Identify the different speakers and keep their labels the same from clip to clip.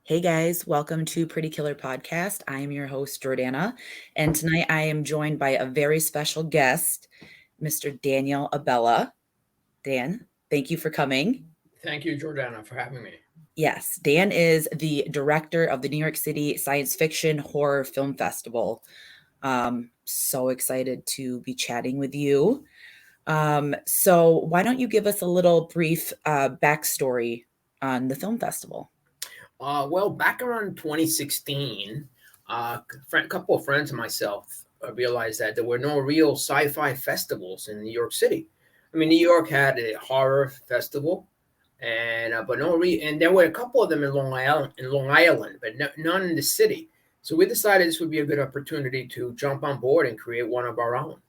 Speaker 1: Hey guys, welcome to Pretty Killer Podcast. I am your host, Jordana, and tonight I am joined by a very special guest, Mr. Daniel Abella. Dan, thank you for coming.
Speaker 2: Thank you, Jordana, for having me.
Speaker 1: Yes, Dan is the director of the New York City Science Fiction Horror Film Festival. So excited to be chatting with you. So, why don't you give us a little brief backstory on the film festival?
Speaker 2: Well, back around 2016, a couple of friends and myself realized that there were no real sci-fi festivals in New York City. I mean, New York had a horror festival, and and there were a couple of them in Long Island, but none in the city. So we decided this would be a good opportunity to jump on board and create one of our own. So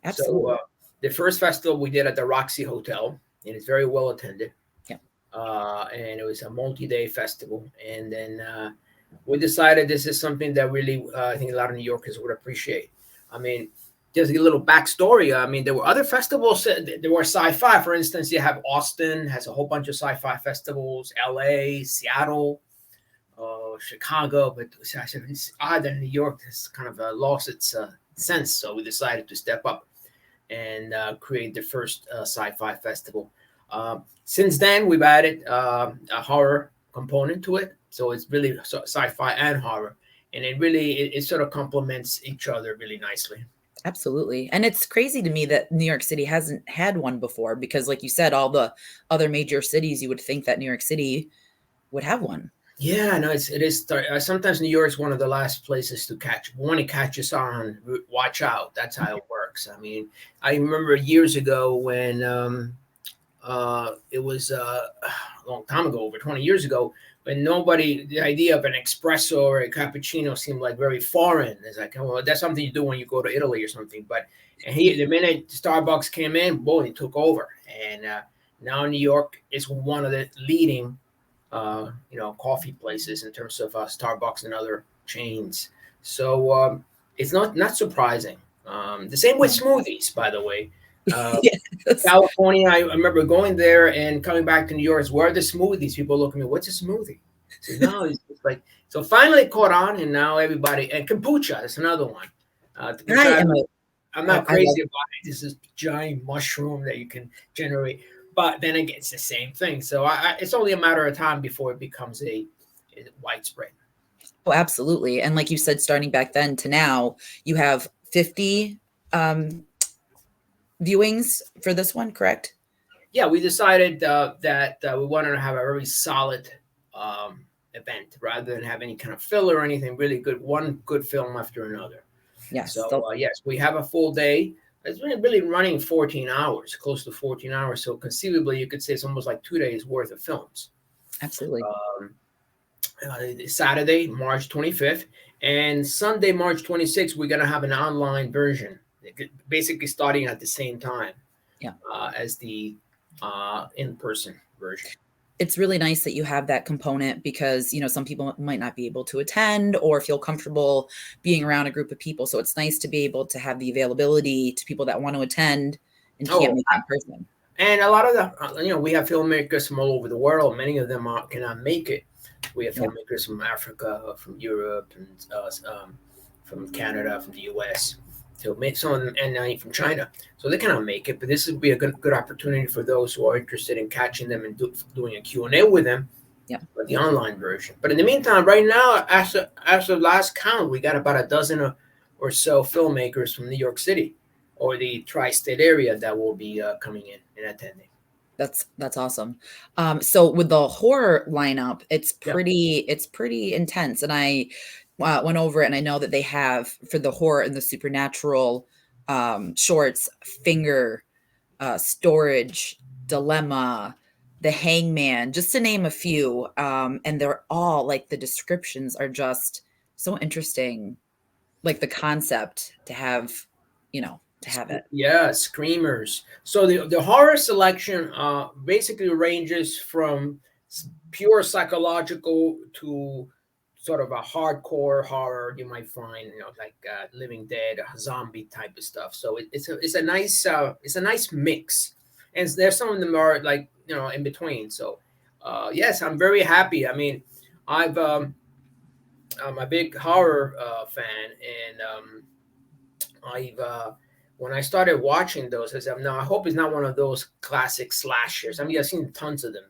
Speaker 1: Absolutely.
Speaker 2: the first festival we did at the Roxy Hotel, and it's very well attended.
Speaker 1: Yeah.
Speaker 2: And it was a multi-day festival. And then we decided this is something that really I think a lot of New Yorkers would appreciate. I mean, just a little backstory. I mean, there were other festivals. There were sci-fi, for instance. You have Austin has a whole bunch of sci-fi festivals. L.A., Seattle, Chicago, but it's odd that New York has kind of lost its sense. So we decided to step up and create the first sci-fi festival. Since then, we've added a horror component to it, so it's really sci-fi and horror, and it sort of complements each other really nicely.
Speaker 1: Absolutely. And it's crazy to me that New York City hasn't had one before because, like you said, all the other major cities, you would think that New York City would have one.
Speaker 2: Yeah, no, it is. Sometimes New York is one of the last places to catch. When it catches on, watch out. That's how it works. I mean, I remember years ago when it was a long time ago, over 20 years ago, when the idea of an espresso or a cappuccino seemed like very foreign. It's like, oh, well, that's something you do when you go to Italy or something. But the minute Starbucks came in, boy, it took over. And now New York is one of the leading, coffee places in terms of Starbucks and other chains. So it's not surprising. The same with
Speaker 1: No.
Speaker 2: smoothies, by the way. Uh,
Speaker 1: Yes.
Speaker 2: California, I remember going there and coming back to New York. Where are the smoothies? People look at me, what's a smoothie? So no, it's like, so finally it caught on, and now everybody, and kombucha is another one. Which
Speaker 1: I am
Speaker 2: I'm
Speaker 1: I
Speaker 2: not
Speaker 1: love
Speaker 2: crazy about it. This is giant mushroom that you can generate, but then again, it's the same thing. So it's only a matter of time before it becomes a widespread.
Speaker 1: oh, absolutely. And like you said, starting back then to now, you have 50 viewings for this one, correct?
Speaker 2: Yeah, we decided that we wanted to have a very solid event rather than have any kind of filler or anything. Really good, one good film after another.
Speaker 1: Yes.
Speaker 2: So yes, we have a full day. It's really running 14 hours, close to 14 hours. So conceivably, you could say it's almost like 2 days worth of films.
Speaker 1: Absolutely.
Speaker 2: Um, Saturday, March 25th, and Sunday, March 26th, we're gonna have an online version, basically starting at the same time
Speaker 1: Yeah.
Speaker 2: as the in-person version.
Speaker 1: It's really nice that you have that component because, some people might not be able to attend or feel comfortable being around a group of people. So it's nice to be able to have the availability to people that want to attend and can't
Speaker 2: Oh,
Speaker 1: make it in person.
Speaker 2: and a lot of we have filmmakers from all over the world. Many of them cannot make it. We have
Speaker 1: Yeah.
Speaker 2: filmmakers from Africa, from Europe, and from Canada, from the U.S. So some of them, and from China. So they cannot make it, but this would be a good opportunity for those who are interested in catching them and doing a Q&A with them,
Speaker 1: Yeah.
Speaker 2: with the online version. But in the meantime, right now, as of last count, we got about a dozen or so filmmakers from New York City or the tri-state area that will be coming in and attending.
Speaker 1: That's awesome. So with the horror lineup,
Speaker 2: Yeah.
Speaker 1: it's pretty intense. And I went over it, and I know that they have for the horror and the supernatural shorts, Finger, Storage, Dilemma, The Hangman, just to name a few. And they're all like the descriptions are just so interesting, like the concept to have it.
Speaker 2: Yeah, screamers. So the horror selection basically ranges from pure psychological to sort of a hardcore horror you might find, like Living Dead, zombie type of stuff. So it's a nice mix, and there's some of them are like in between. So yes, I'm very happy. I mean, I'm a big horror fan, and I've when I started watching those, I said, "No, I hope it's not one of those classic slashers." I mean, I've seen tons of them,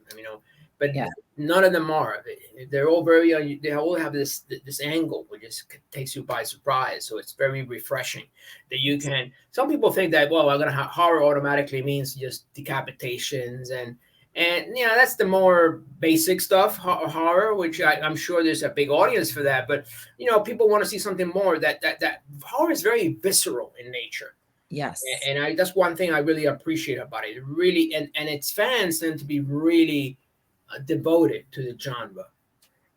Speaker 2: but
Speaker 1: Yeah.
Speaker 2: none of them are. They're all very. They all have this angle which just takes you by surprise. So it's very refreshing that you can. Some people think that I'm gonna have horror automatically means just decapitations and that's the more basic stuff horror, which I'm sure there's a big audience for that. But people want to see something more. That horror is very visceral in nature.
Speaker 1: Yes.
Speaker 2: And that's one thing I really appreciate about it. Really, and its fans tend to be really devoted to the genre.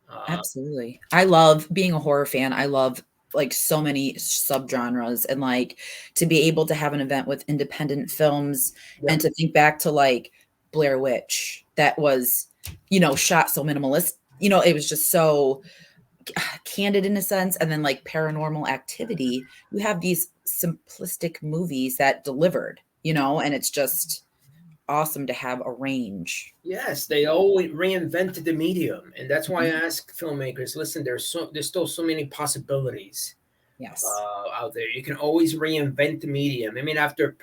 Speaker 2: Uh,
Speaker 1: Absolutely. I love being a horror fan. I love like so many subgenres and like to be able to have an event with independent films
Speaker 2: yeah,
Speaker 1: and to think back to like Blair Witch that was, shot so minimalist. It was just so candid in a sense. And then like Paranormal Activity, you have these simplistic movies that delivered, and it's just awesome to have a range.
Speaker 2: yes, they always reinvented the medium, and that's why I ask filmmakers: listen, there's still so many possibilities
Speaker 1: Yes.
Speaker 2: out there. You can always reinvent the medium. I mean, after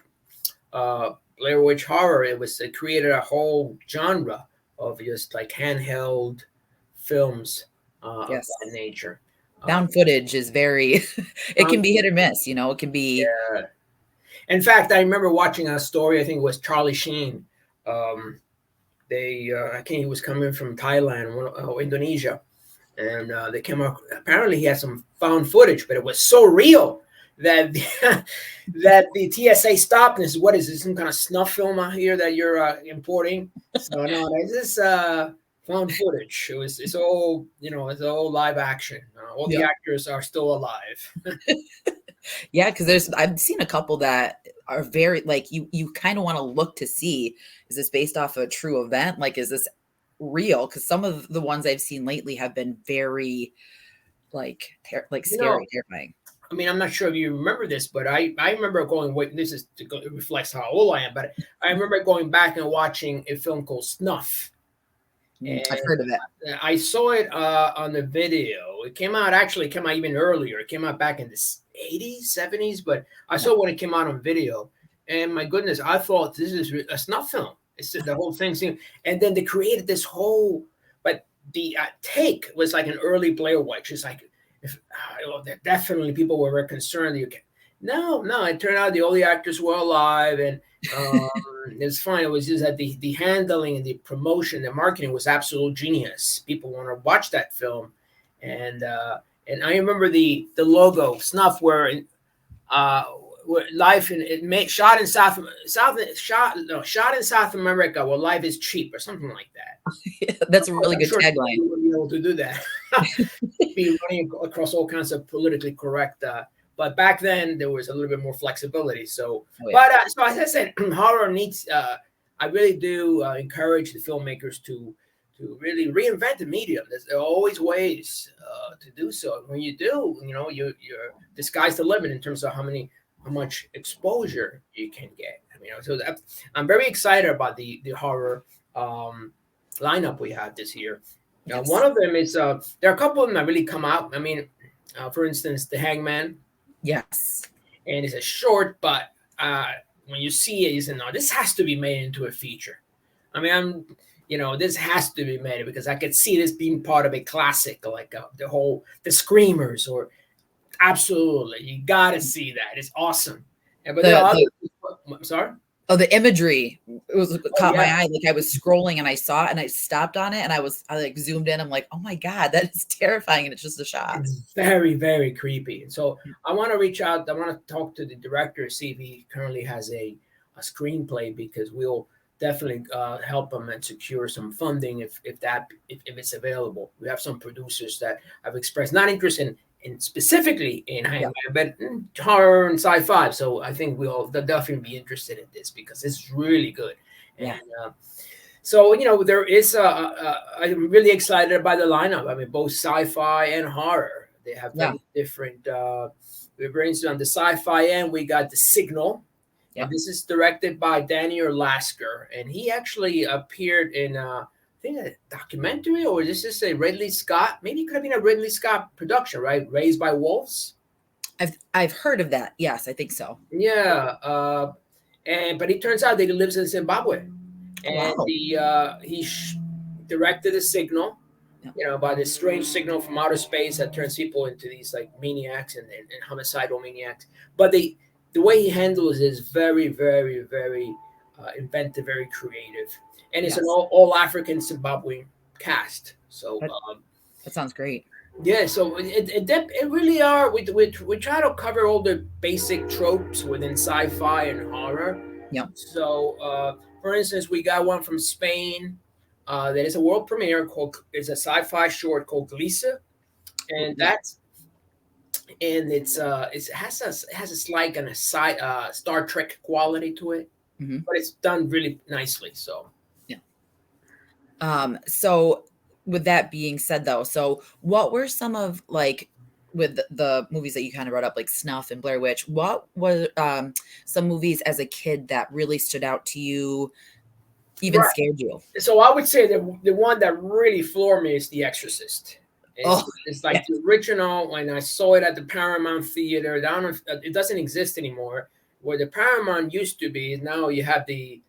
Speaker 2: Blair Witch Horror, it created a whole genre of just like handheld films of that
Speaker 1: Yes.
Speaker 2: nature. Uh,
Speaker 1: Found footage is very it
Speaker 2: um,
Speaker 1: can be hit or miss, it can be
Speaker 2: yeah. In fact, I remember watching a story. I think it was Charlie Sheen. Um, I think he was coming from Thailand or Indonesia, and they came up. Apparently, he had some found footage, but it was so real that that the TSA stopped and said, "What is this? Some kind of snuff film out here that you're importing?" So no, this is found footage. It's all live action. All the
Speaker 1: Yep.
Speaker 2: actors are still alive.
Speaker 1: Yeah, because I've seen a couple that are very like you kind of want to look to see, is this based off a true event? Like, is this real? Because some of the ones I've seen lately have been very like like
Speaker 2: You know,
Speaker 1: scary, terrifying.
Speaker 2: I mean, I'm not sure if you remember this, but I remember going. Wait, this is it reflects how old I am. But I remember going back and watching a film called Snuff,
Speaker 1: I've
Speaker 2: and
Speaker 1: heard of it.
Speaker 2: I saw it on the video. It came out even earlier. It came out back in the 80s, 70s, but I
Speaker 1: Yeah.
Speaker 2: saw when it came out on video. And my goodness, I thought this is a snuff film. It's the whole thing. And then they created this whole, but the take was like an early Blair Witch. It's like, definitely people were concerned. No, it turned out all the actors were alive, and um, it's fine. It was just that the handling and the promotion, the marketing was absolute genius. People want to watch that film, and I remember the logo Snuff uh, where life in it made shot in shot in South America where life is cheap or something like that.
Speaker 1: That's a really
Speaker 2: I'm
Speaker 1: good
Speaker 2: sure
Speaker 1: tagline.
Speaker 2: you would be able to do that. Be running across all kinds of politically correct. But back then there was a little bit more flexibility. So,
Speaker 1: Oh yeah.
Speaker 2: so as I said, horror needs. I really do encourage the filmmakers to really reinvent the medium. There are always ways to do so. When you do, you're the sky's the limit in terms of how much exposure you can get. So I'm very excited about the horror lineup we have this year. One
Speaker 1: Yes.
Speaker 2: of them is there are a couple of them that really come out. I mean, for instance, The Hangman,
Speaker 1: Yes.
Speaker 2: and it's a short, but when you see it, you say, "No, this has to be made into a feature." I mean, this has to be made because I could see this being part of a classic, like the Screamers, or absolutely, you got to see that. It's awesome. But there
Speaker 1: The
Speaker 2: are
Speaker 1: the
Speaker 2: other. I'm sorry.
Speaker 1: Oh, the imagery was
Speaker 2: Oh
Speaker 1: caught my
Speaker 2: yeah,
Speaker 1: eye. Like I was scrolling and I saw it and I stopped on it and I like zoomed in. I'm like, oh my God, that is terrifying. And it's just a shot.
Speaker 2: it's very, very creepy. So I want to reach out. I want to talk to the director, see if he currently has a screenplay, because we'll definitely help him and secure some funding if it's available. We have some producers that have expressed not interest in specifically in
Speaker 1: Yeah.
Speaker 2: Hangman, but horror and sci-fi. So I think they'll definitely be interested in this because it's really good.
Speaker 1: Yeah.
Speaker 2: And so there is I'm really excited about the lineup. I mean, both sci-fi and horror. They have
Speaker 1: Yeah.
Speaker 2: very different. For instance, on the sci-fi end, we got The Signal.
Speaker 1: Yeah.
Speaker 2: This is directed by Daniel Lasker, and he actually appeared in think a documentary, or this is a Ridley Scott. Maybe it could have been a Ridley Scott production, right? Raised by Wolves.
Speaker 1: I've heard of that. Yes, I think so.
Speaker 2: Yeah, and but it turns out that he lives in Zimbabwe, and
Speaker 1: Wow.
Speaker 2: he directed a signal,
Speaker 1: Yeah.
Speaker 2: by this strange signal from outer space that turns people into these like maniacs and homicidal maniacs. But the way he handles it is very, very, very inventive, very creative, and it's an
Speaker 1: Yes.
Speaker 2: all African Zimbabwean cast. So
Speaker 1: That that sounds great.
Speaker 2: yeah, so it really are. We try to cover all the basic tropes within sci-fi and horror.
Speaker 1: Yep.
Speaker 2: So, for instance, we got one from Spain that is a world premiere called is a sci-fi short called Glisa, and
Speaker 1: Yeah.
Speaker 2: it has a slight kind of Star Trek quality to it,
Speaker 1: Hmm.
Speaker 2: but it's done really nicely. So
Speaker 1: Yeah. So with that being said though, so what were some of like with the movies that you kind of brought up, like Snuff and Blair Witch, what were some movies as a kid that really stood out to you, even
Speaker 2: right.
Speaker 1: scared you?
Speaker 2: So I would say the one that really floored me is The Exorcist.
Speaker 1: Oh,
Speaker 2: It's
Speaker 1: yeah.
Speaker 2: like the original when I saw it at the Paramount Theater. Down it doesn't exist anymore. Where the Paramount used to be, now you have the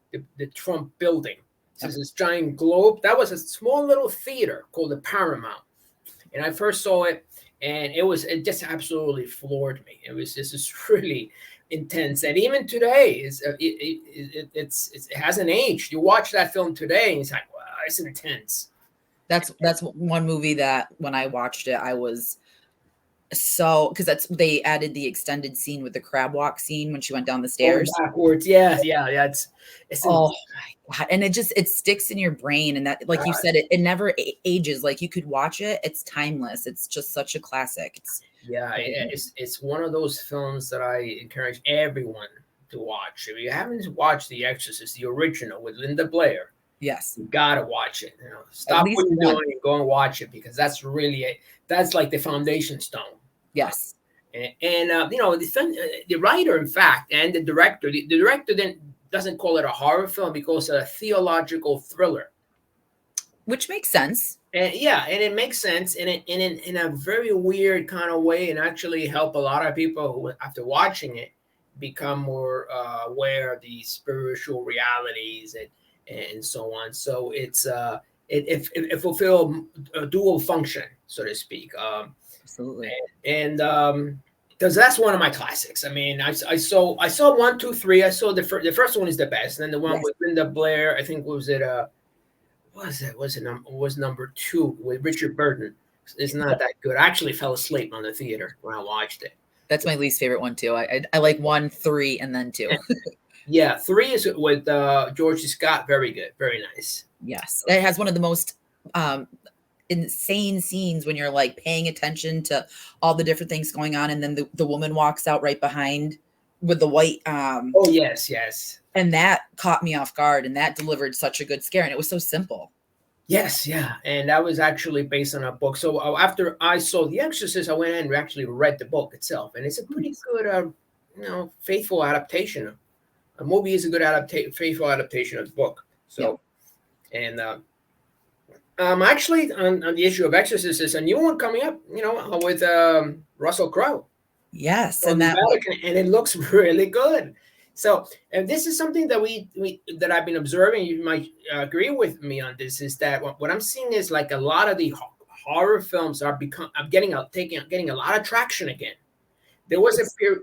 Speaker 2: Trump building. So it's this giant globe. That was a small little theater called the Paramount, and I first saw it, and it just absolutely floored me. This is really intense, and even today it hasn't aged. You watch that film today, and it's like, wow, it's intense.
Speaker 1: That's one movie that when I watched it, I was so because that's they added the extended scene with the crab walk scene when she went down the
Speaker 2: Going
Speaker 1: stairs.
Speaker 2: backwards, yeah, yeah, yeah. It's
Speaker 1: Oh my God. And it sticks in your brain. And that, like you said, it never ages. Like you could watch it. It's timeless. It's just such a classic.
Speaker 2: yeah, it's one of those films that I encourage everyone to watch. If you haven't watched The Exorcist, the original with Linda Blair,
Speaker 1: Yes.
Speaker 2: you gotta watch it.
Speaker 1: At
Speaker 2: Stop
Speaker 1: least
Speaker 2: what you're
Speaker 1: one.
Speaker 2: doing and go and watch it because that's like the foundation stone.
Speaker 1: Yes.
Speaker 2: And the writer, in fact, and the director, the director doesn't call it a horror film because it's a theological thriller.
Speaker 1: Which makes sense.
Speaker 2: And yeah, and it makes sense in a very weird kind of way, and actually help a lot of people who, after watching it, become more aware of the spiritual realities and so on. So it fulfill a dual function, so to speak.
Speaker 1: Absolutely.
Speaker 2: And because that's one of my classics. I mean, I saw one, two, three. I saw the first one is the best, and then the one with Linda Blair. I think was it was number two with Richard Burton. It's not that good. I actually fell asleep on the theater when I watched it.
Speaker 1: That's my least favorite one too. I like 1, 3, and then 2.
Speaker 2: Yeah, 3 is with George C. Scott. Very good, very nice.
Speaker 1: Yes, it has one of the most insane scenes when you're like paying attention to all the different things going on, and then the woman walks out right behind with the white.
Speaker 2: Oh yes.
Speaker 1: And that caught me off guard, and that delivered such a good scare, and it was so simple.
Speaker 2: Yes, yeah, and that was actually based on a book. So after I saw The Exorcist, I went in and actually read the book itself, and it's a pretty good, faithful adaptation. A movie is a good faithful adaptation of the book. So, and actually on the issue of Exorcist, there's a new one coming up. With Russell Crowe.
Speaker 1: Yes,
Speaker 2: and it looks really good. So, and this is something that that I've been observing. You might agree with me on this. Is that what I'm seeing is like a lot of the horror films are getting a lot of traction again. There was a period,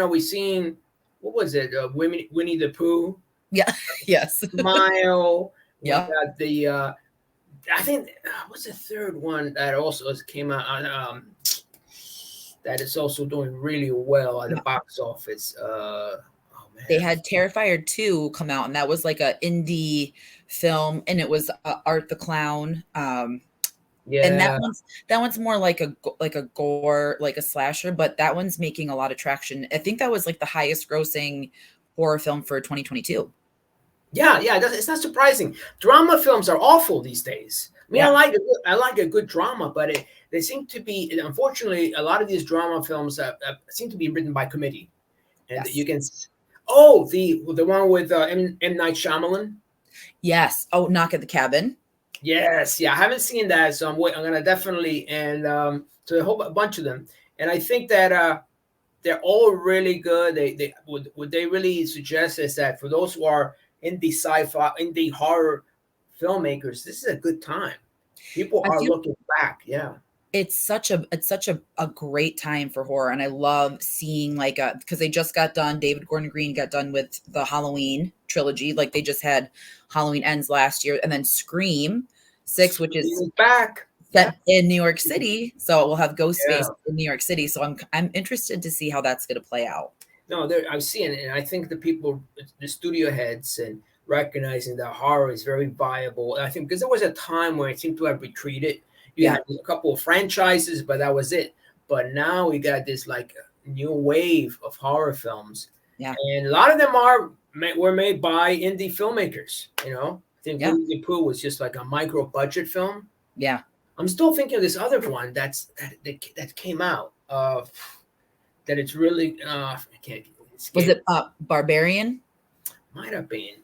Speaker 2: we seen what was it? Winnie the Pooh.
Speaker 1: Yeah. Yes.
Speaker 2: Smile.
Speaker 1: Yeah.
Speaker 2: The I think what's the third one that also came out? That is also doing really well at the box office.
Speaker 1: They had Terrifier 2 come out, and that was like a indie film, and it was Art the Clown.
Speaker 2: Yeah,
Speaker 1: and that one's more like a gore, like a slasher, but that one's making a lot of traction. I think that was like the highest grossing horror film for 2022.
Speaker 2: Yeah, it's not surprising. Drama films are awful these days. I mean, I like a good drama, but they seem to be, unfortunately, a lot of these drama films seem to be written by committee, and you can. The one with M. Night Shyamalan.
Speaker 1: Yes. Oh, Knock at the Cabin.
Speaker 2: Yes, yeah, I haven't seen that, so I'm gonna definitely, and so I hope a bunch of them, and I think that they're all really good. They what they really suggest is that for those who are indie sci-fi, indie horror filmmakers, this is a good time. People
Speaker 1: I
Speaker 2: are
Speaker 1: feel
Speaker 2: looking back. Yeah,
Speaker 1: it's such a great time for horror, and I love seeing like because they just got done. David Gordon Green got done with the Halloween trilogy. Like they just had Halloween Ends last year, and then Scream 6, which is
Speaker 2: Screaming back. Yeah,
Speaker 1: set in New York City. So we'll have Ghostface
Speaker 2: yeah.
Speaker 1: in New York City. So I'm interested to see how that's going to play out.
Speaker 2: No, there I've seen it, and I think the people, the studio heads, and recognizing that horror is very viable. I think because there was a time where it seemed to have retreated. You
Speaker 1: Yeah,
Speaker 2: had a couple of franchises, but that was it. But now we got this like new wave of horror films,
Speaker 1: yeah,
Speaker 2: and a lot of them were made by indie filmmakers. I think
Speaker 1: yeah,
Speaker 2: Winnie the Pooh was just like a micro budget film.
Speaker 1: yeah.
Speaker 2: I'm still thinking of this other one that came out. That it's really I can't
Speaker 1: Was
Speaker 2: escape.
Speaker 1: it Barbarian?
Speaker 2: Might have been.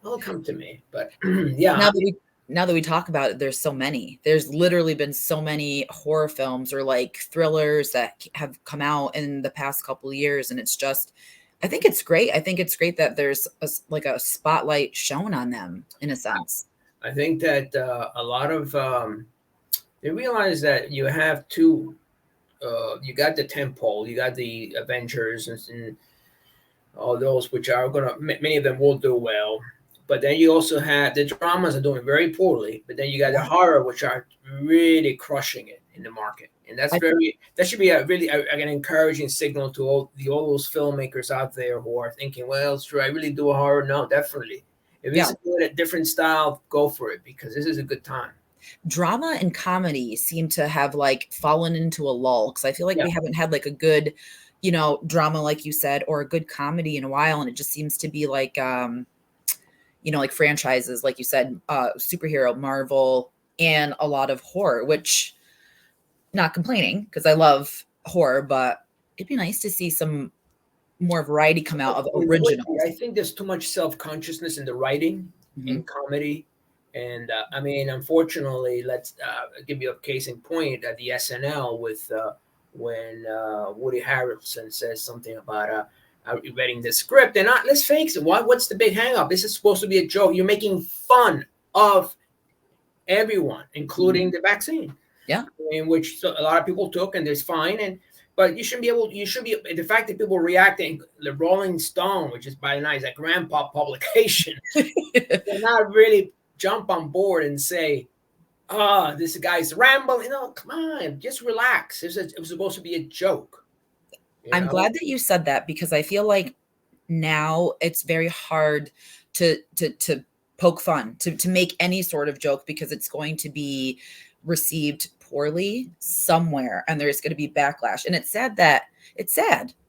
Speaker 2: It'll come to me, but yeah,
Speaker 1: Now that we now that we talk about it, there's so many. There's literally been so many horror films or like thrillers that have come out in the past couple of years, and it's just, I think it's great. I think it's great that there's like a spotlight shown on them in a sense.
Speaker 2: I think that a lot of they realize that you have two. You got the temple, you got the Avengers, and all those which are gonna. Many of them will do well, but then you also have the dramas are doing very poorly. But then you got the
Speaker 1: Yeah.
Speaker 2: horror, which are really crushing it in the market, and
Speaker 1: I,
Speaker 2: that should be a really an encouraging signal to all those filmmakers out there who are thinking, well, should I really do a horror? No, definitely. If
Speaker 1: yeah.
Speaker 2: it's a different style, go for it because this is a good time.
Speaker 1: Drama and comedy seem to have like fallen into a lull because I feel like
Speaker 2: Yeah,
Speaker 1: we haven't had like a good, drama like you said, or a good comedy in a while, and it just seems to be like like franchises, like you said, superhero, Marvel, and a lot of horror, which not complaining because I love horror, but it'd be nice to see some more variety come out of
Speaker 2: it would be.
Speaker 1: originals.
Speaker 2: I think there's too much self consciousness in the writing
Speaker 1: Hmm.
Speaker 2: in comedy. And I mean, unfortunately, let's give you a case in point at the SNL with when Woody Harrelson says something about reading the script. And let's face it, what's the big hang up? This is supposed to be a joke. You're making fun of everyone,
Speaker 1: Hmm.
Speaker 2: including the vaccine,
Speaker 1: Yeah.
Speaker 2: in which a lot of people took, and there's fine. But you shouldn't be able. You should be the fact that people reacting. The Rolling Stone, which is by the night, is a grandpa publication. They're not really jump on board and say, "Oh, this guy's rambling." Come on, just relax. It was supposed to be a joke. You
Speaker 1: I'm
Speaker 2: know,
Speaker 1: glad that you said that because I feel like now it's very hard to poke fun, to make any sort of joke because it's going to be received poorly somewhere and there's going to be backlash. And it's sad that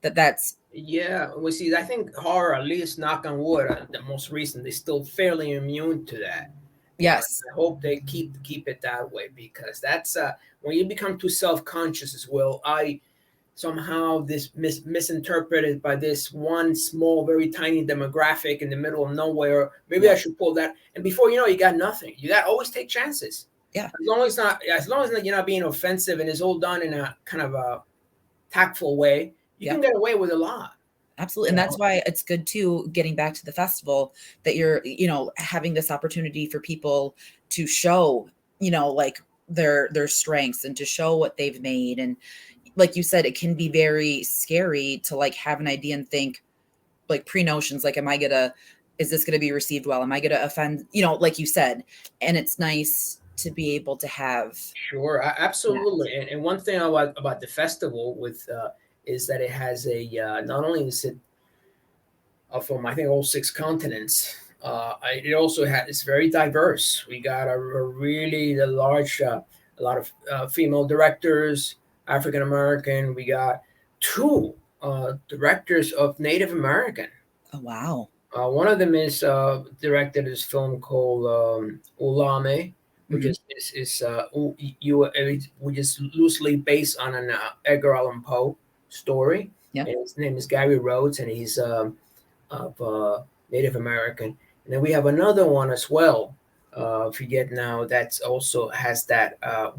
Speaker 1: that's
Speaker 2: yeah. We see. I think horror, at least knock on wood, the most recent, is still fairly immune to that.
Speaker 1: yes.
Speaker 2: I hope they keep it that way because that's when you become too self conscious as well. I somehow this misinterpreted by this one small, very tiny demographic in the middle of nowhere. Maybe I
Speaker 1: Yeah.
Speaker 2: should pull that. And before you know, you got nothing. You got always take chances.
Speaker 1: Yeah.
Speaker 2: As long as you're not being offensive and it's all done in a kind of a tactful way, you
Speaker 1: Yeah.
Speaker 2: can get away with a lot.
Speaker 1: Absolutely.
Speaker 2: You
Speaker 1: And that's
Speaker 2: know,
Speaker 1: why it's good too, getting back to the festival, that you're, having this opportunity for people to show, like their strengths and to show what they've made. And like you said, it can be very scary to like have an idea and think like pre-notions, like, is this gonna be received well? Am I gonna offend, like you said? And it's nice to be able to have
Speaker 2: sure,
Speaker 1: that.
Speaker 2: absolutely. And one thing about the festival with is that it has a not only is it from I think all six continents. It also has it's very diverse. We got a really large, a lot of female directors, African American. We got two directors of Native American.
Speaker 1: Oh, wow.
Speaker 2: One of them is directed this film called Ulame, which
Speaker 1: Hmm.
Speaker 2: which is loosely based on an Edgar Allan Poe story.
Speaker 1: Yeah.
Speaker 2: And his name is Gary Rhodes, and he's of Native American. And then we have another one as well, forget now. That's also has that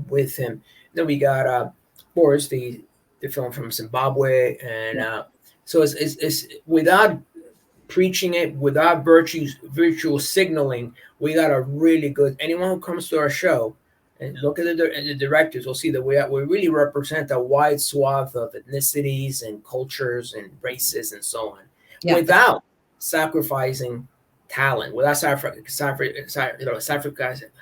Speaker 2: with him. Then we got of course the film from Zimbabwe, and
Speaker 1: Yeah.
Speaker 2: so it's without preaching it, without virtual signaling. We got a really good. Anyone who comes to our show and look at the directors will see that we really represent a wide swath of ethnicities and cultures and races and so on,
Speaker 1: Yeah.
Speaker 2: without sacrificing talent, without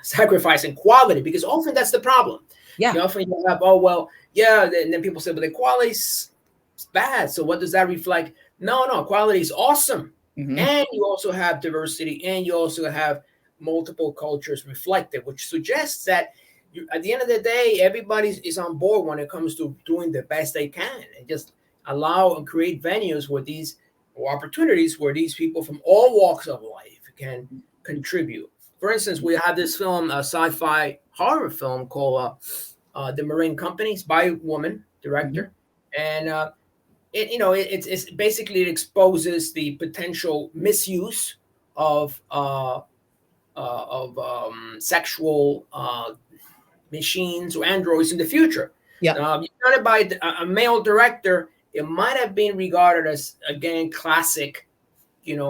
Speaker 2: sacrificing quality, because often that's the problem.
Speaker 1: Yeah.
Speaker 2: You often you have, oh well, yeah, and then people say, but the quality's bad. So what does that reflect? No, quality is awesome,
Speaker 1: Hmm.
Speaker 2: and you also have diversity, and you also have multiple cultures reflected, which suggests that at the end of the day, everybody is on board when it comes to doing the best they can, and just allow and create venues where these or opportunities where these people from all walks of life can contribute. For instance, we have this film, a sci-fi horror film called "The Marine Companies" by a woman
Speaker 1: Hmm.
Speaker 2: director, and it's basically it exposes the potential misuse of sexual machines or androids in the future.
Speaker 1: Yeah.
Speaker 2: Done by a male director, it might have been regarded as again classic,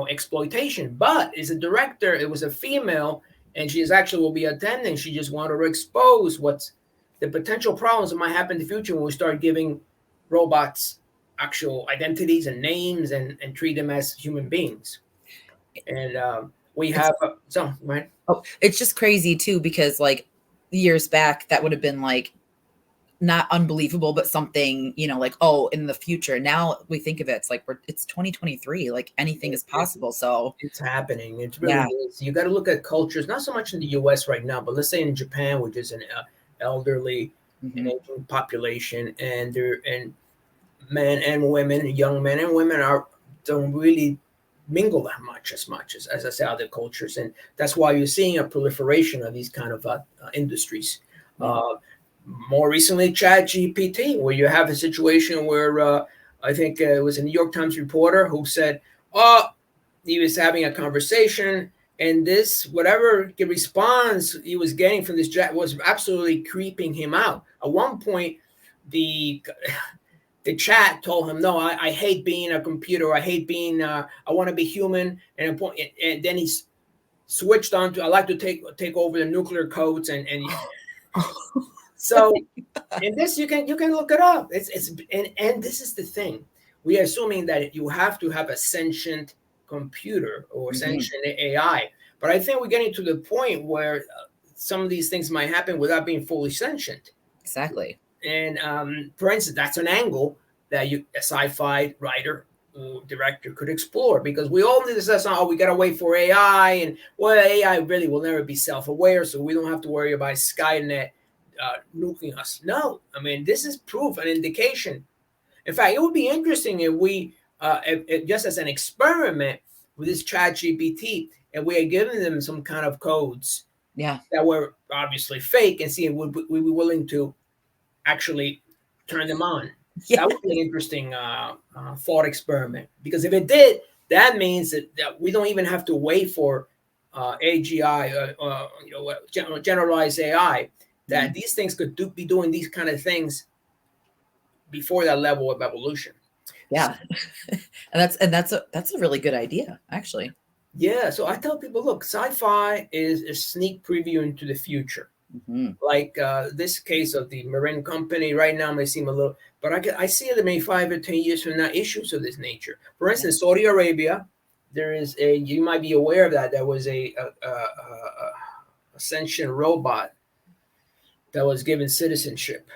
Speaker 2: exploitation. But as a director, it was a female, and she is actually will be attending. She just wanted to expose what's the potential problems that might happen in the future when we start giving robots actual identities and names and treat them as human beings. And we
Speaker 1: It's
Speaker 2: have some right.
Speaker 1: Oh, it's just crazy too, because like years back that would have been like not unbelievable, but something, like, oh, in the future. Now we think of it, it's like it's 2023, like anything is possible. So
Speaker 2: It's happening. It really
Speaker 1: yeah.
Speaker 2: is. You got to look at cultures, not so much in the U.S. right now, but let's say in Japan, which is an elderly and
Speaker 1: Hmm.
Speaker 2: aging population, and men and women, young men and women don't really mingle that much as I say other cultures, and that's why you're seeing a proliferation of these kind of industries.
Speaker 1: Yeah.
Speaker 2: Uh, More recently, Chat GPT, where you have a situation where I think it was a New York Times reporter who said, "Oh, he was having a conversation, and this whatever response he was getting from this chat was absolutely creeping him out." At one point, the the chat told him, "No, I hate being a computer. I hate being. I want to be human." And then he switched on to, "I like to take over the nuclear codes." And so, and this you can look it up. And this is the thing. We are assuming that you have to have a sentient computer or
Speaker 1: Hmm.
Speaker 2: sentient AI, but I think we're getting to the point where some of these things might happen without being fully sentient.
Speaker 1: Exactly.
Speaker 2: And for instance, that's an angle that a sci-fi writer or director could explore, because we all need to say, oh, we got to wait for AI, and well, AI really will never be self-aware, so we don't have to worry about Skynet nuking us. No, I mean, this is proof, an indication. In fact, it would be interesting if we, just as an experiment with this Chat GPT, and we had given them some kind of codes
Speaker 1: Yeah.
Speaker 2: that were obviously fake, and see if we be willing to actually turn them on.
Speaker 1: Yeah.
Speaker 2: That would be an interesting thought experiment, because if it did, that means that we don't even have to wait for AGI, generalized AI. That
Speaker 1: Mhm.
Speaker 2: these things could be doing these kind of things before that level of evolution. So,
Speaker 1: Yeah. And that's a really good idea, actually.
Speaker 2: yeah, so I tell people, look, sci-fi is a sneak preview into the future.
Speaker 1: Hmm.
Speaker 2: Like this case of the Marin company right now may seem a little, but I see it maybe 5 or 10 years from now issues of this nature. For
Speaker 1: Yeah.
Speaker 2: instance, Saudi Arabia, there is you might be aware of that. There was a sentient robot that was given citizenship.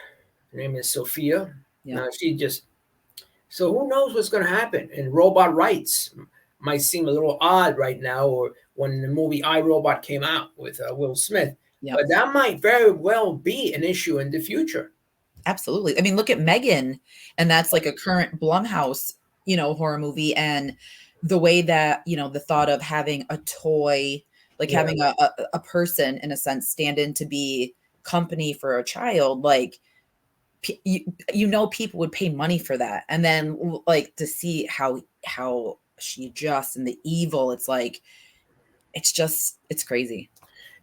Speaker 2: Her name is Sophia.
Speaker 1: Yeah.
Speaker 2: Now she just, so who knows what's going to happen? And robot rights might seem a little odd right now, or when the movie I, Robot came out with Will Smith,
Speaker 1: Yeah.
Speaker 2: but that might very well be an issue in the future.
Speaker 1: Absolutely. I mean, look at Megan, and that's like a current Blumhouse, horror movie, and the way that, the thought of having a toy, like
Speaker 2: Yeah,
Speaker 1: having a person in a sense stand in to be company for a child, like people would pay money for that. And then like to see how she adjusts and the evil, it's like it's crazy.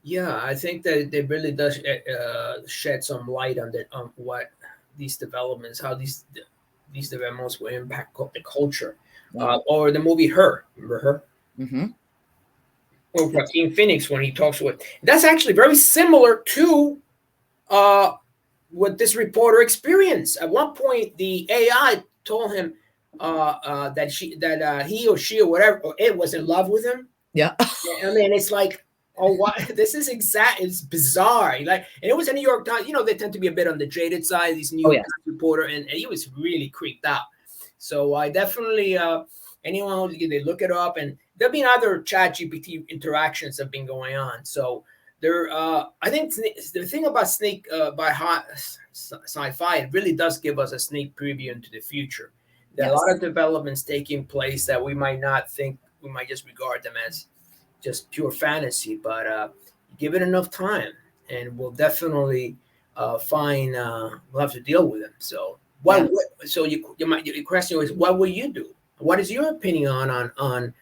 Speaker 2: Yeah, I think that it really does shed some light on on what these developments, how these developments will impact the culture.
Speaker 1: Yeah.
Speaker 2: Or the movie Her, remember Her?
Speaker 1: Hmm.
Speaker 2: Or Joaquin Phoenix when he talks with. That's actually very similar to uh, what this reporter experienced. At one point, the AI told him that he or she or whatever or it was in love with him.
Speaker 1: Yeah.
Speaker 2: I mean, it's like, oh, what? This is exact. It's bizarre. Like, and it was a New York Times. You know, they tend to be a bit on the jaded side. These New
Speaker 1: Oh
Speaker 2: York
Speaker 1: yes.
Speaker 2: Times reporter, and he was really creeped out. So I definitely, anyone who they look it up, and there'll be other Chat GPT interactions that have been going on. So there, I think the thing about sci-fi, it really does give us a sneak preview into the future. There are a lot
Speaker 1: Yes.
Speaker 2: of developments taking place that we might not think, we might just regard them as just pure fantasy. But give it enough time, and we'll definitely find we'll have to deal with them. So
Speaker 1: Yeah.
Speaker 2: so your question is, what will you do? What is your opinion on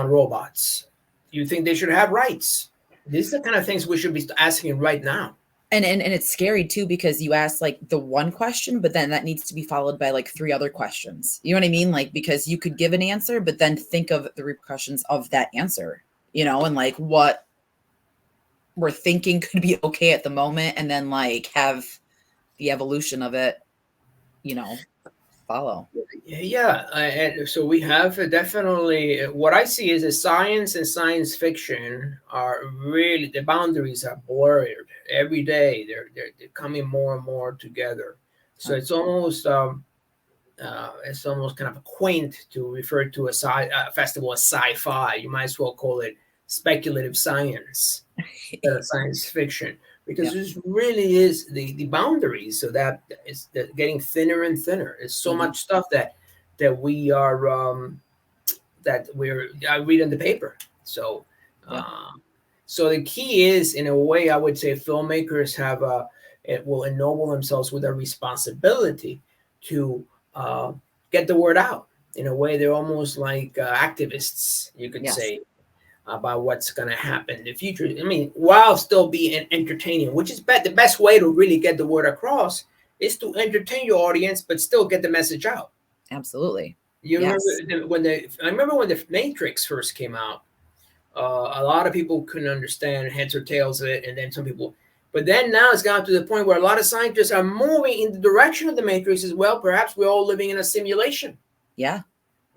Speaker 2: robots? Do you think they should have rights? These are the kind of things we should be asking right now.
Speaker 1: And it's scary too because you ask like the one question, but then that needs to be followed by like three other questions. You know what I mean? Like because you could give an answer, but then think of the repercussions of that answer, and like what we're thinking could be okay at the moment, and then like have the evolution of it, you know, follow.
Speaker 2: Yeah, and so we have definitely what I see is that science and science fiction are really the boundaries are blurred every day. They're coming more and more together. So it's almost kind of quaint to refer to a festival as sci-fi. You might as well call it speculative science instead of science fiction, because
Speaker 1: Yeah.
Speaker 2: this really is the boundaries. So that it's getting thinner and thinner. It's so
Speaker 1: Mhm.
Speaker 2: much stuff that we are that we're I read in the paper. So
Speaker 1: Yeah.
Speaker 2: um, so the key is, in a way, I would say filmmakers have it will ennoble themselves with a responsibility to uh, get the word out. In a way, they're almost like activists, you could
Speaker 1: Yes.
Speaker 2: say, about what's going to happen in the future. I mean, while still being entertaining, which is the best way to really get the word across is to entertain your audience, but still get the message out.
Speaker 1: Absolutely.
Speaker 2: You
Speaker 1: Yes.
Speaker 2: remember I remember when the Matrix first came out. A lot of people couldn't understand heads or tails of it, and then some people. But then now it's gotten to the point where a lot of scientists are moving in the direction of the Matrix as well. Perhaps we're all living in a simulation.
Speaker 1: Yeah.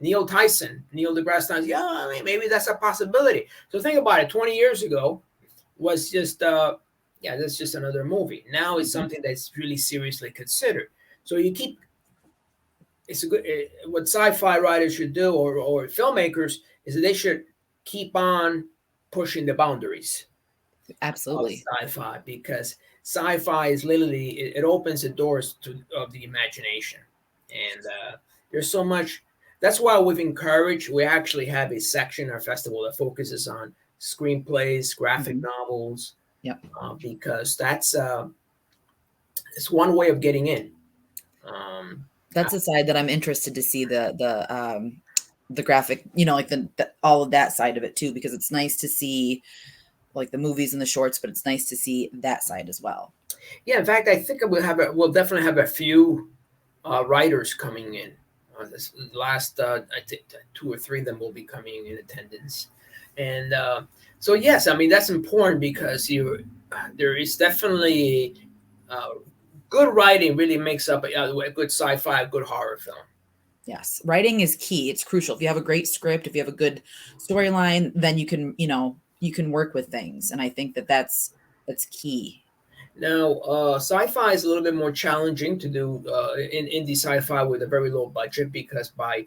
Speaker 2: Neil deGrasse Tyson. Yeah, I mean, maybe that's a possibility. So think about it. 20 years ago was just, yeah, that's just another movie. Now it's
Speaker 1: Mhm.
Speaker 2: something that's really seriously considered. So you keep, it's a good, what sci-fi writers should do, or filmmakers, is that they should keep on pushing the boundaries of
Speaker 1: Absolutely.
Speaker 2: sci-fi, because sci-fi is literally it opens the doors of the imagination, and there's so much. That's why we actually have a section in our festival that focuses on screenplays, graphic
Speaker 1: Mhm.
Speaker 2: novels,
Speaker 1: Yep.
Speaker 2: because that's it's one way of getting in.
Speaker 1: That's a side that I'm interested to see the graphic, like the all of that side of it too, because it's nice to see like the movies and the shorts, but it's nice to see that side as well.
Speaker 2: Yeah, in fact, I think we'll definitely have a few writers coming in. This last, I think two or three of them will be coming in attendance, and so yes, I mean that's important because there is definitely uh, good writing really makes up a good sci-fi, a good horror film.
Speaker 1: Yes. Writing is key. It's crucial. If you have a great script, if you have a good storyline, then you can work with things. And I think that that's key.
Speaker 2: Now, sci-fi is a little bit more challenging to do in indie sci-fi with a very low budget, because by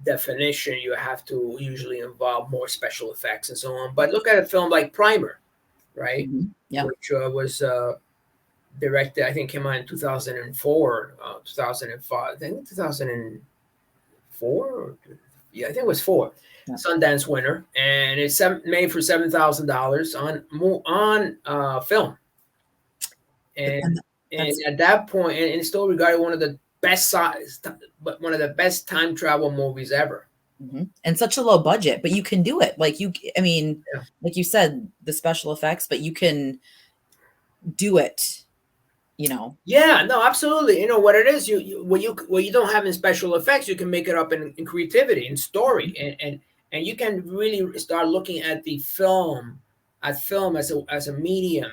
Speaker 2: definition you have to usually involve more special effects and so on. But look at a film like Primer, right?
Speaker 1: Mhm. Yeah.
Speaker 2: Which was directed, I think, came out in 2004, 2005, I think 2004. Yeah, I think it was four.
Speaker 1: Yeah.
Speaker 2: Sundance winner, and it's made for $7,000 on film,
Speaker 1: But then
Speaker 2: and
Speaker 1: that's
Speaker 2: at that point, and it's still regarded one of the best size, but one of the best time travel movies ever.
Speaker 1: And such a low budget, but you can do it. Like I mean,
Speaker 2: Yeah.
Speaker 1: like you said, the special effects, but you can do it, you know.
Speaker 2: Yeah, no, absolutely. You know what it is. What you don't have in special effects, you can make it up in creativity and story, and you can really start looking at the film as a medium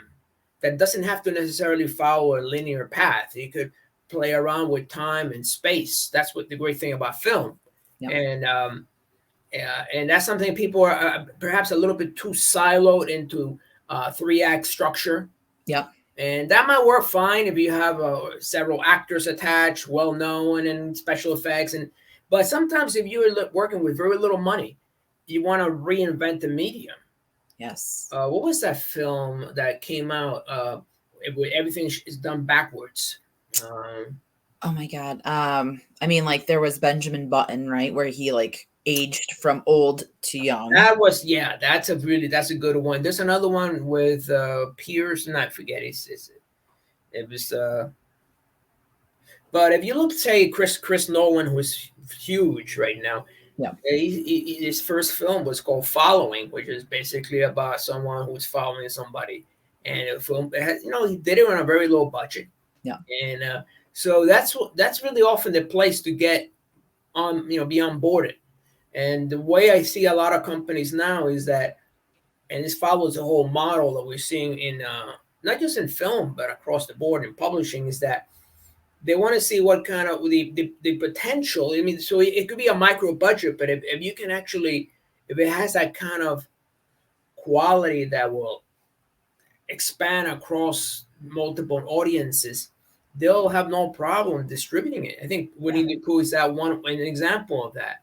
Speaker 2: that doesn't have to necessarily follow a linear path. You could play around with time and space. That's what the great thing about film,
Speaker 1: Yeah.
Speaker 2: and and that's something people are perhaps a little bit too siloed into 3-act structure,
Speaker 1: Yeah.
Speaker 2: and that might work fine if you have several actors attached, well known, and special effects. And but sometimes if you're working with very little money, you want to reinvent the medium.
Speaker 1: Yes.
Speaker 2: What was that film that came out? Everything is done backwards. Um,
Speaker 1: Oh my God. I mean, like there was Benjamin Button, right? Where he like aged from old to young.
Speaker 2: that was yeah. That's a good one. There's another one with Pierce, and I forget. It was. But if you look, say Chris Nolan, who's huge right now,
Speaker 1: Yeah.
Speaker 2: his first film was called Following, which is basically about someone who's following somebody, and the film it has, he did it on a very low budget,
Speaker 1: Yeah.
Speaker 2: and so that's really often the place to get on, be onboarded. And the way I see a lot of companies now is that, and this follows the whole model that we're seeing in not just in film but across the board in publishing, is that they want to see what kind of the potential. I mean, so it could be a micro budget, but if you can actually, if it has that kind of quality that will expand across multiple audiences, they'll have no problem distributing it. I think Winnie the Pooh is that an example of that.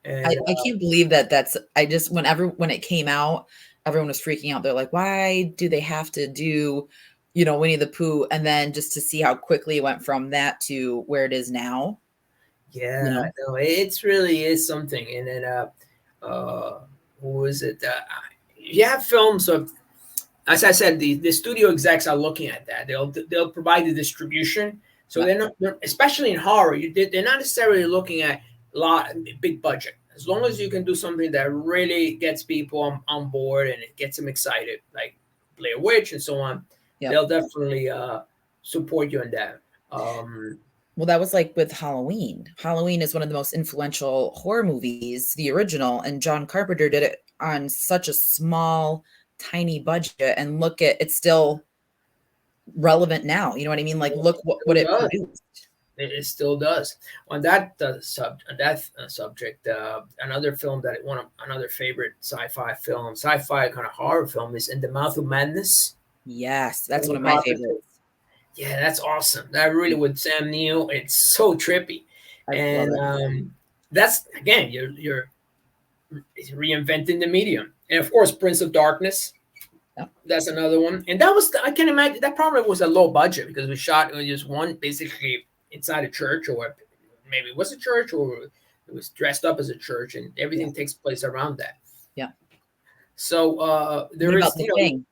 Speaker 2: And
Speaker 1: I can't believe that I just when it came out, everyone was freaking out. They're like, why do they have to do, Winnie the Pooh? And then just to see how quickly it went from that to where it is now.
Speaker 2: yeah, no, it's really is something. And then what was it? You have films of, as I said, the studio execs are looking at that. They'll provide the distribution. So they're especially in horror, they're not necessarily looking at big budget. As long as you can do something that really gets people on board and it gets them excited, like Blair Witch and so on, they'll definitely support you on that.
Speaker 1: Well, that was like with Halloween. Halloween is one of the most influential horror movies, the original, and John Carpenter did it on such a small, tiny budget. And look at it's still relevant now. You know what I mean? Like, look what it produced.
Speaker 2: It still does. On that subject, another film that another favorite sci-fi kind of horror film is In the Mouth of Madness.
Speaker 1: Yes, that's one of my favorites.
Speaker 2: Yeah, that's awesome. That really with Sam Neill, it's so trippy, and that's again you're reinventing the medium, and of course Prince of Darkness. That's another one, and that was I can imagine that probably was a low budget because we shot just one basically inside a church, or maybe it was a church, or it was dressed up as a church, and everything takes place around that.
Speaker 1: Yeah.
Speaker 2: So there is
Speaker 1: the Thing.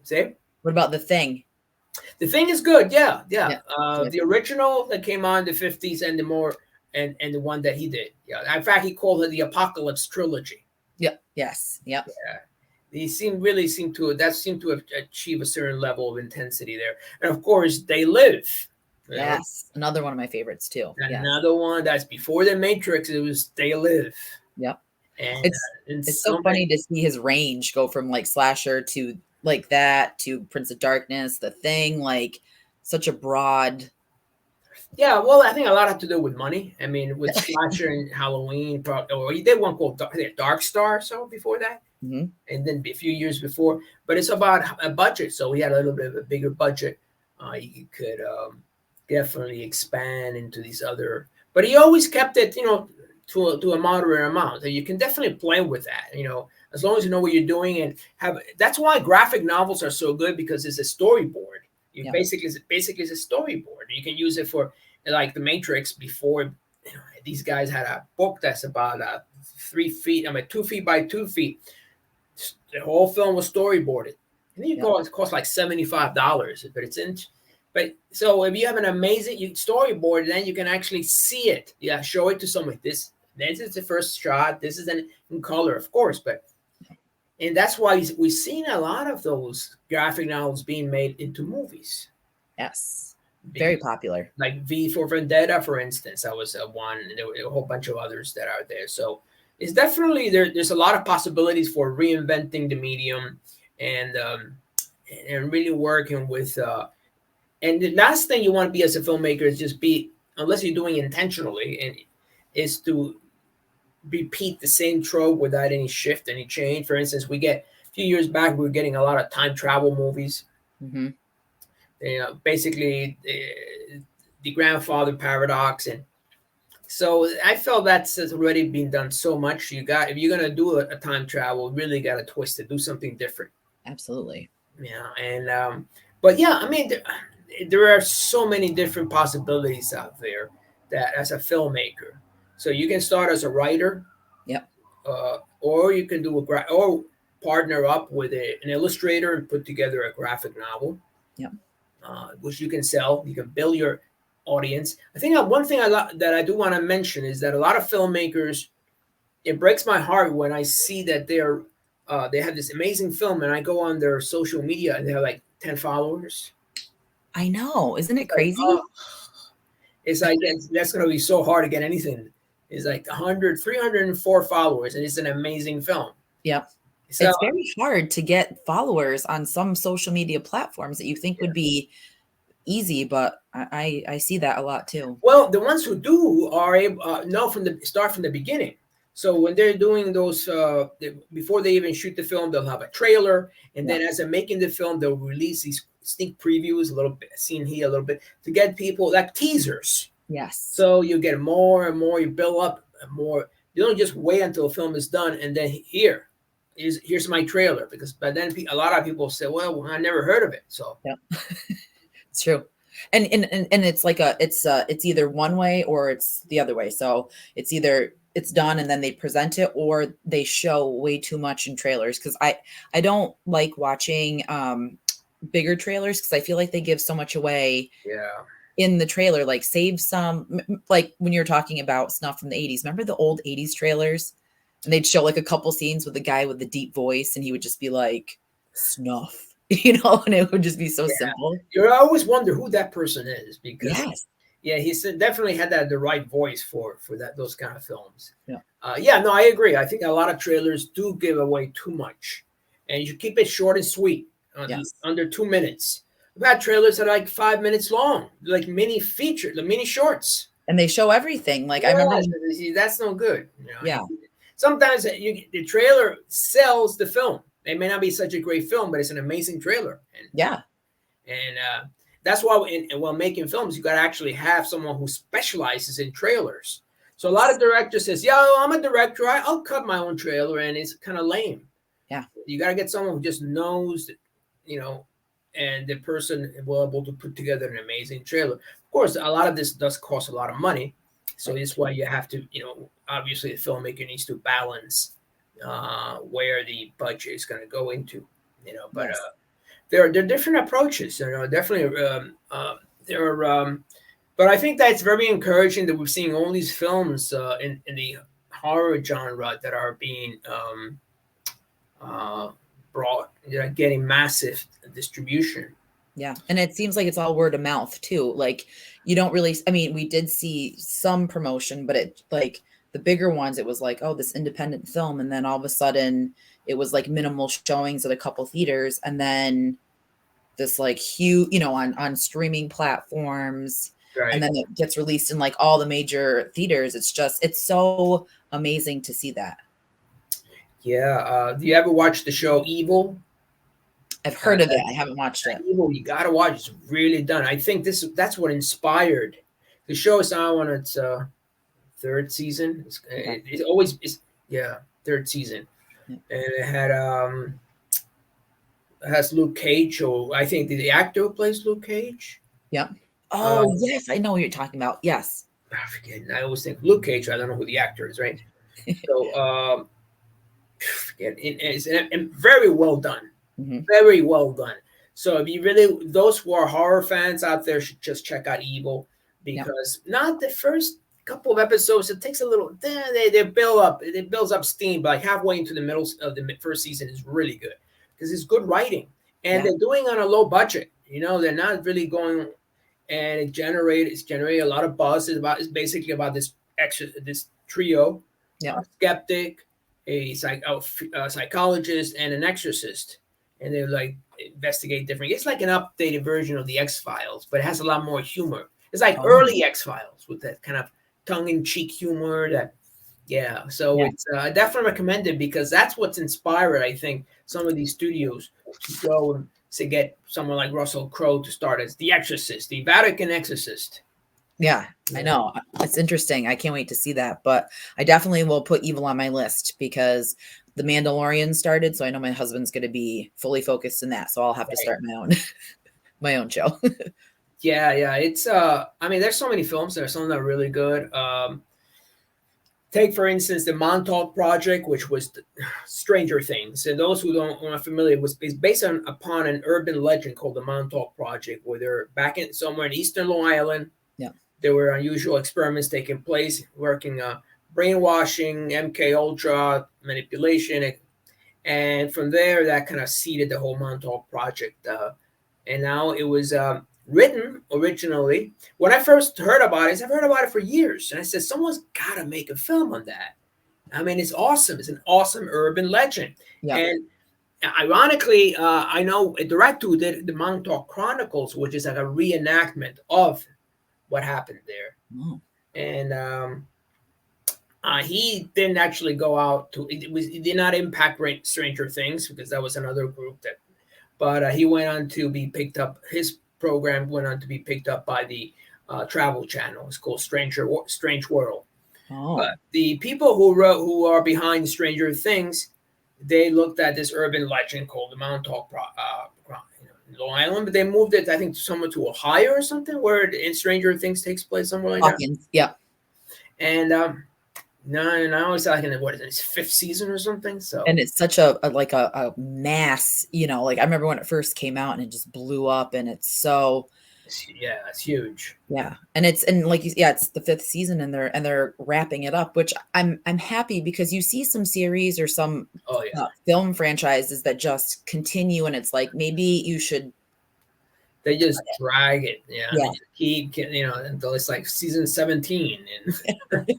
Speaker 2: Say.
Speaker 1: What about The Thing?
Speaker 2: The Thing is good. Yeah. The original that came on in the 50s and the more and the one that he did. Yeah. In fact, he called it the Apocalypse Trilogy.
Speaker 1: Yeah. Yes. Yep.
Speaker 2: Yeah. He seemed to have achieved a certain level of intensity there. And of course, They Live.
Speaker 1: Yes. Another one of my favorites too.
Speaker 2: Another one that's before The Matrix. It was They Live.
Speaker 1: Yep.
Speaker 2: And
Speaker 1: it's so funny to see his range go from like slasher to like that to Prince of Darkness, The Thing, like such a broad.
Speaker 2: Yeah, well, I think a lot had to do with money. I mean, with slasher and Halloween, or he did one called Dark Star, so before that, and then a few years before. But it's about a budget, so he had a little bit of a bigger budget. He could definitely expand into these other, but he always kept it, to a moderate amount. So you can definitely play with that, as long as you know what you're doing and have. That's why graphic novels are so good, because it's a storyboard. Basically it's a storyboard. You can use it for like The Matrix. Before, these guys had a book that's about 3 feet. 2 feet by 2 feet. The whole film was storyboarded. And then it cost like $75, but it's in. But so if you have an amazing storyboard, then you can actually see it. Yeah, show it to someone. This This is the first shot. This is in color, of course, and that's why we've seen a lot of those graphic novels being made into movies.
Speaker 1: Yes. Very
Speaker 2: Because,
Speaker 1: popular.
Speaker 2: like V for Vendetta, for instance, that was one, and there were a whole bunch of others that are there. So it's definitely there's a lot of possibilities for reinventing the medium and and really working with. And the last thing you want to be as a filmmaker is just be, unless you're doing intentionally, and is to repeat the same trope without any shift, any change. For instance, we get a few years back, we were getting a lot of time travel movies.
Speaker 1: Mm-hmm.
Speaker 2: You know, basically the grandfather paradox, and so I felt that's already been done so much. You got, if you're gonna do a time travel, really got to twist it, do something different.
Speaker 1: Absolutely.
Speaker 2: Yeah, and but yeah, I mean, there are so many different possibilities out there that as a filmmaker. So you can start as a writer,
Speaker 1: Yep.
Speaker 2: or you can do or partner up with an illustrator and put together a graphic novel.
Speaker 1: Yep.
Speaker 2: Which you can sell. You can build your audience. I think one thing that I do want to mention is that a lot of filmmakers, it breaks my heart when I see that they have this amazing film, and I go on their social media and they have like 10 followers.
Speaker 1: I know. Isn't it
Speaker 2: Like,
Speaker 1: crazy?
Speaker 2: it's like that's going to be so hard to get anything. It's like 304 followers, and it's an amazing film.
Speaker 1: Yep.
Speaker 2: So
Speaker 1: It's very hard to get followers on some social media platforms that you think would be easy, but I see that a lot too.
Speaker 2: well, the ones who do are able know start from the beginning. So when they're doing those, before they even shoot the film, they'll have a trailer, and then as they're making the film, they'll release these sneak previews, a little bit, seen here a little bit, to get people like teasers.
Speaker 1: Yes.
Speaker 2: So you get more and more, you build up more. You don't just wait until the film is done and then here's my trailer, because by then a lot of people say, well, I never heard of it. So
Speaker 1: yeah, it's true. And it's like it's either one way or it's the other way. So it's either it's done and then they present it, or they show way too much in trailers. Because I don't like watching bigger trailers, because I feel like they give so much away.
Speaker 2: Yeah.
Speaker 1: In the trailer, like save some, like when you're talking about stuff from the 80s. Remember the old 80s trailers? And they'd show like a couple scenes with the guy with the deep voice, and he would just be like, snuff, and it would just be so simple.
Speaker 2: You always wonder who that person is, because
Speaker 1: yes.
Speaker 2: He definitely had the right voice for those kind of films.
Speaker 1: Yeah.
Speaker 2: No, I agree. I think a lot of trailers do give away too much, and you should keep it short and sweet, under 2 minutes. I've had trailers that are like 5 minutes long, like mini feature, the mini shorts,
Speaker 1: and they show everything. Like I remember,
Speaker 2: that's no good.
Speaker 1: Yeah.
Speaker 2: Sometimes the trailer sells the film. It may not be such a great film, but it's an amazing trailer. And that's why while making films, you got to actually have someone who specializes in trailers. So a lot of directors says, yeah, I'm a director. I'll cut my own trailer, and it's kind of lame.
Speaker 1: Yeah.
Speaker 2: You got to get someone who just knows, and the person will be able to put together an amazing trailer. Of course, a lot of this does cost a lot of money. So that's why you have to, obviously the filmmaker needs to balance where the budget is going to go into, but there are different approaches, definitely there are, but I think that's very encouraging that we're seeing all these films in the horror genre that are being brought, getting massive distribution.
Speaker 1: Yeah. And it seems like it's all word of mouth too. Like you don't really, I mean, we did see some promotion, but it like the bigger ones, it was like, oh, this independent film. And then all of a sudden it was like minimal showings at a couple theaters. And then this like huge, on streaming platforms.
Speaker 2: Right.
Speaker 1: And then it gets released in like all the major theaters. It's so amazing to see that.
Speaker 2: Yeah. Do you ever watch the show Evil?
Speaker 1: I've heard of it. I haven't watched it.
Speaker 2: Evil, you gotta watch. It's really done. I think that's what inspired the show. Is now on its third season. It's always third season, and it has Luke Cage. Or I think the actor who plays Luke Cage.
Speaker 1: Yeah. Oh yes, I know what you're talking about. Yes.
Speaker 2: I forget. I always think Luke Cage. I don't know who the actor is. Right. So forget. It's very well done. Mm-hmm. Very well done. So if you those who are horror fans out there should just check out Evil, because not the first couple of episodes. It takes a little. They build up. It builds up steam. But like halfway into the middle of the first season is really good because it's good writing, and
Speaker 1: Yeah.
Speaker 2: they're doing on a low budget. You know, they're not really going, and it's generated a lot of buzz. It's basically about this trio,
Speaker 1: Yeah.
Speaker 2: a skeptic, a psychologist, and an exorcist, and they like investigate different. It's like an updated version of the X-Files, but it has a lot more humor. It's like
Speaker 1: Oh,
Speaker 2: early X-Files with that kind of tongue-in-cheek humor. That yeah, so
Speaker 1: yeah.
Speaker 2: it's definitely recommended because that's what's inspired, I think, some of these studios to go and to get someone like Russell Crowe to start as the Exorcist, the Vatican Exorcist.
Speaker 1: Yeah, I
Speaker 2: Yeah.
Speaker 1: know. It's interesting. I can't wait to see that. But I definitely will put Evil on my list because The Mandalorian started, so I know my husband's going to be fully focused in that. So I'll have to
Speaker 2: Right.
Speaker 1: start my own my own show.
Speaker 2: Yeah, yeah. It's I mean, there's so many films. There's some that are really good. Take for instance the Montauk Project, which was Stranger Things. And those who don't are not familiar, is based upon an urban legend called the Montauk Project, where they're back in somewhere in eastern Long Island.
Speaker 1: Yeah.
Speaker 2: There were unusual experiments taking place, working brainwashing, MK Ultra manipulation, and from there that kind of seeded the whole Montauk Project. And now it was written originally. When I first heard about it, I've heard about it for years, and I said someone's got to make a film on that. I mean, it's awesome. It's an awesome urban legend,
Speaker 1: Yeah.
Speaker 2: and ironically, I know a director who did the Montauk Chronicles, which is like a reenactment of what happened there,
Speaker 1: Oh.
Speaker 2: and he didn't actually go out to. It did not impact Stranger Things because that was another group that. But he went on to be picked up. His program went on to be picked up by the Travel Channel. It's called Strange World.
Speaker 1: Oh.
Speaker 2: But the people who are behind Stranger Things, they looked at this urban legend called the Montauk Long Island, but they moved it, I think, somewhere to Ohio or something, where in Stranger Things takes place somewhere like that.
Speaker 1: Hawkins. Yeah.
Speaker 2: And now it's like in what is it, its fifth season or something. So
Speaker 1: And it's such a like a mass, like I remember when it first came out and it just blew up and it's so
Speaker 2: it's huge.
Speaker 1: yeah. And it's the fifth season and they're wrapping it up, which I'm happy because you see some series or some
Speaker 2: Oh yeah.
Speaker 1: film franchises that just continue and it's like maybe you should
Speaker 2: They just drag it, yeah.
Speaker 1: Yeah.
Speaker 2: Keep until it's like season 17 and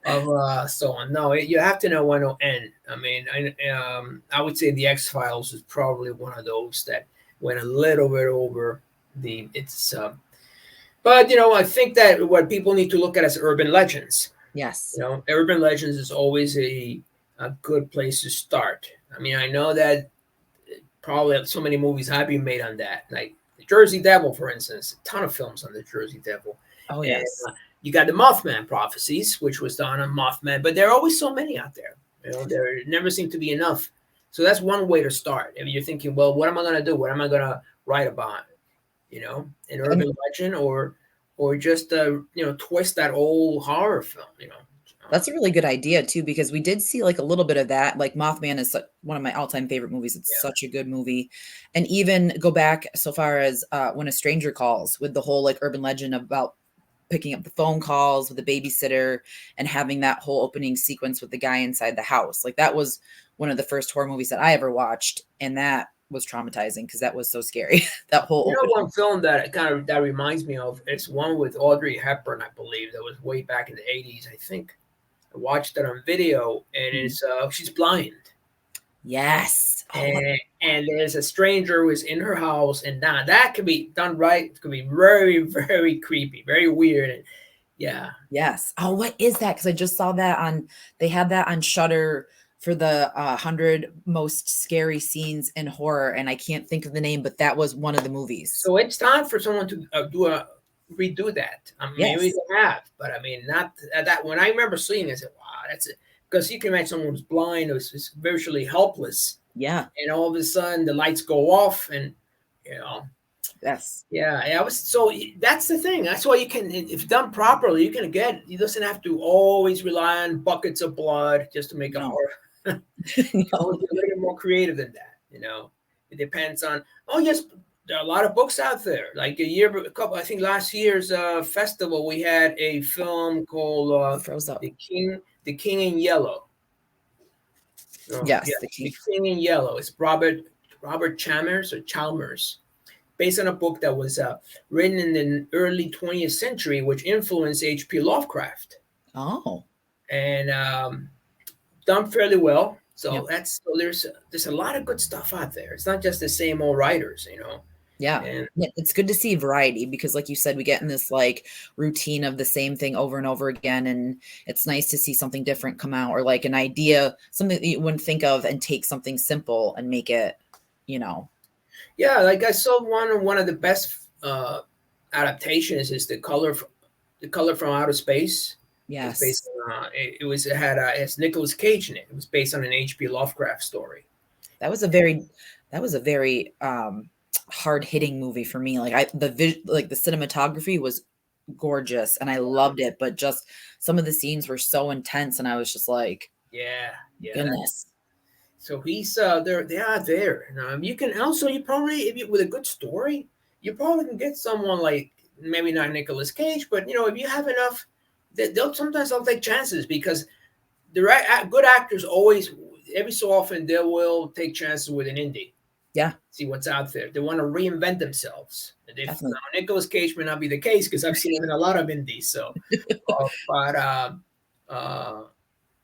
Speaker 2: of so on. No, you have to know when it'll end. I mean, I would say the X Files is probably one of those that went a little bit over the. But I think that what people need to look at is urban legends.
Speaker 1: Yes.
Speaker 2: Urban legends is always a good place to start. I mean, I know that probably so many movies have been made on that, like the Jersey Devil, for instance. A ton of films on the Jersey Devil.
Speaker 1: Oh
Speaker 2: And,
Speaker 1: yes.
Speaker 2: you got the Mothman Prophecies, which was done on Mothman, but there are always so many out there. There never seem to be enough. So that's one way to start. If you're thinking, well, what am I going to do? What am I going to write about? An urban legend, or just twist that old horror film.
Speaker 1: That's a really good idea too, because we did see like a little bit of that. Like Mothman is one of my all-time favorite movies. It's such a good movie. And even go back so far as When a Stranger Calls, with the whole like urban legend about picking up the phone calls with the babysitter and having that whole opening sequence with the guy inside the house. Like that was one of the first horror movies that I ever watched. And that was traumatizing because that was so scary. That whole
Speaker 2: one film that that reminds me of, it's one with Audrey Hepburn, I believe, that was way back in the 80s, I think. I watched it on video, and it's she's blind.
Speaker 1: Yes.
Speaker 2: And there's a stranger who is in her house, and now that could be done right. It could be very, very creepy, very weird, and yeah.
Speaker 1: Yes. Oh, what is that? Because I just saw that they had that on Shudder for the 100 most scary scenes in horror, and I can't think of the name, but that was one of the movies.
Speaker 2: So it's time for someone to redo that. I mean, maybe they have, but I mean, not that. When I remember seeing it, I said, "Wow, that's it." Because you can imagine someone who's blind, who's virtually helpless.
Speaker 1: Yeah.
Speaker 2: And all of a sudden, the lights go off, and
Speaker 1: Yes.
Speaker 2: Yeah. So that's the thing. That's why you can, if done properly, you doesn't have to always rely on buckets of blood just to make a horror. Be a little more creative than that. It depends on. Oh yes, there are a lot of books out there. Like a couple, I think last year's festival, we had a film called
Speaker 1: Froze up.
Speaker 2: The King in Yellow. Yeah,
Speaker 1: Yes, the
Speaker 2: The
Speaker 1: key.
Speaker 2: King in Yellow. It's Robert Chalmers, based on a book that was written in the early 20th century, which influenced H.P. Lovecraft,
Speaker 1: Oh,
Speaker 2: and done fairly well.
Speaker 1: yep.
Speaker 2: There's a lot of good stuff out there. It's not just the same old writers,
Speaker 1: Yeah.
Speaker 2: and
Speaker 1: Yeah, it's good to see variety because, like you said, we get in this like routine of the same thing over and over again. And it's nice to see something different come out or like an idea, something that you wouldn't think of and take something simple and make it, you know,
Speaker 2: yeah, like I saw one of the best adaptations is the color from outer space. It's based
Speaker 1: yes.
Speaker 2: on it has Nicolas Cage in it. It was based on an H.P. Lovecraft story.
Speaker 1: That was a very that was a very hard hitting movie for me. Like like the cinematography was gorgeous and I loved it, but just some of the scenes were so intense and I was just like,
Speaker 2: Yeah, yeah.
Speaker 1: goodness.
Speaker 2: So he's they are there. You can also you probably if you with a good story, you probably can get someone like maybe not Nicolas Cage, but if you have enough, they'll take chances because good actors always every so often they will take chances with an indie.
Speaker 1: Yeah,
Speaker 2: See what's out there. They want to reinvent themselves. And if now
Speaker 1: definitely.
Speaker 2: Nicolas Cage may not be the case because I've seen him in a lot of indies. So, uh, but uh,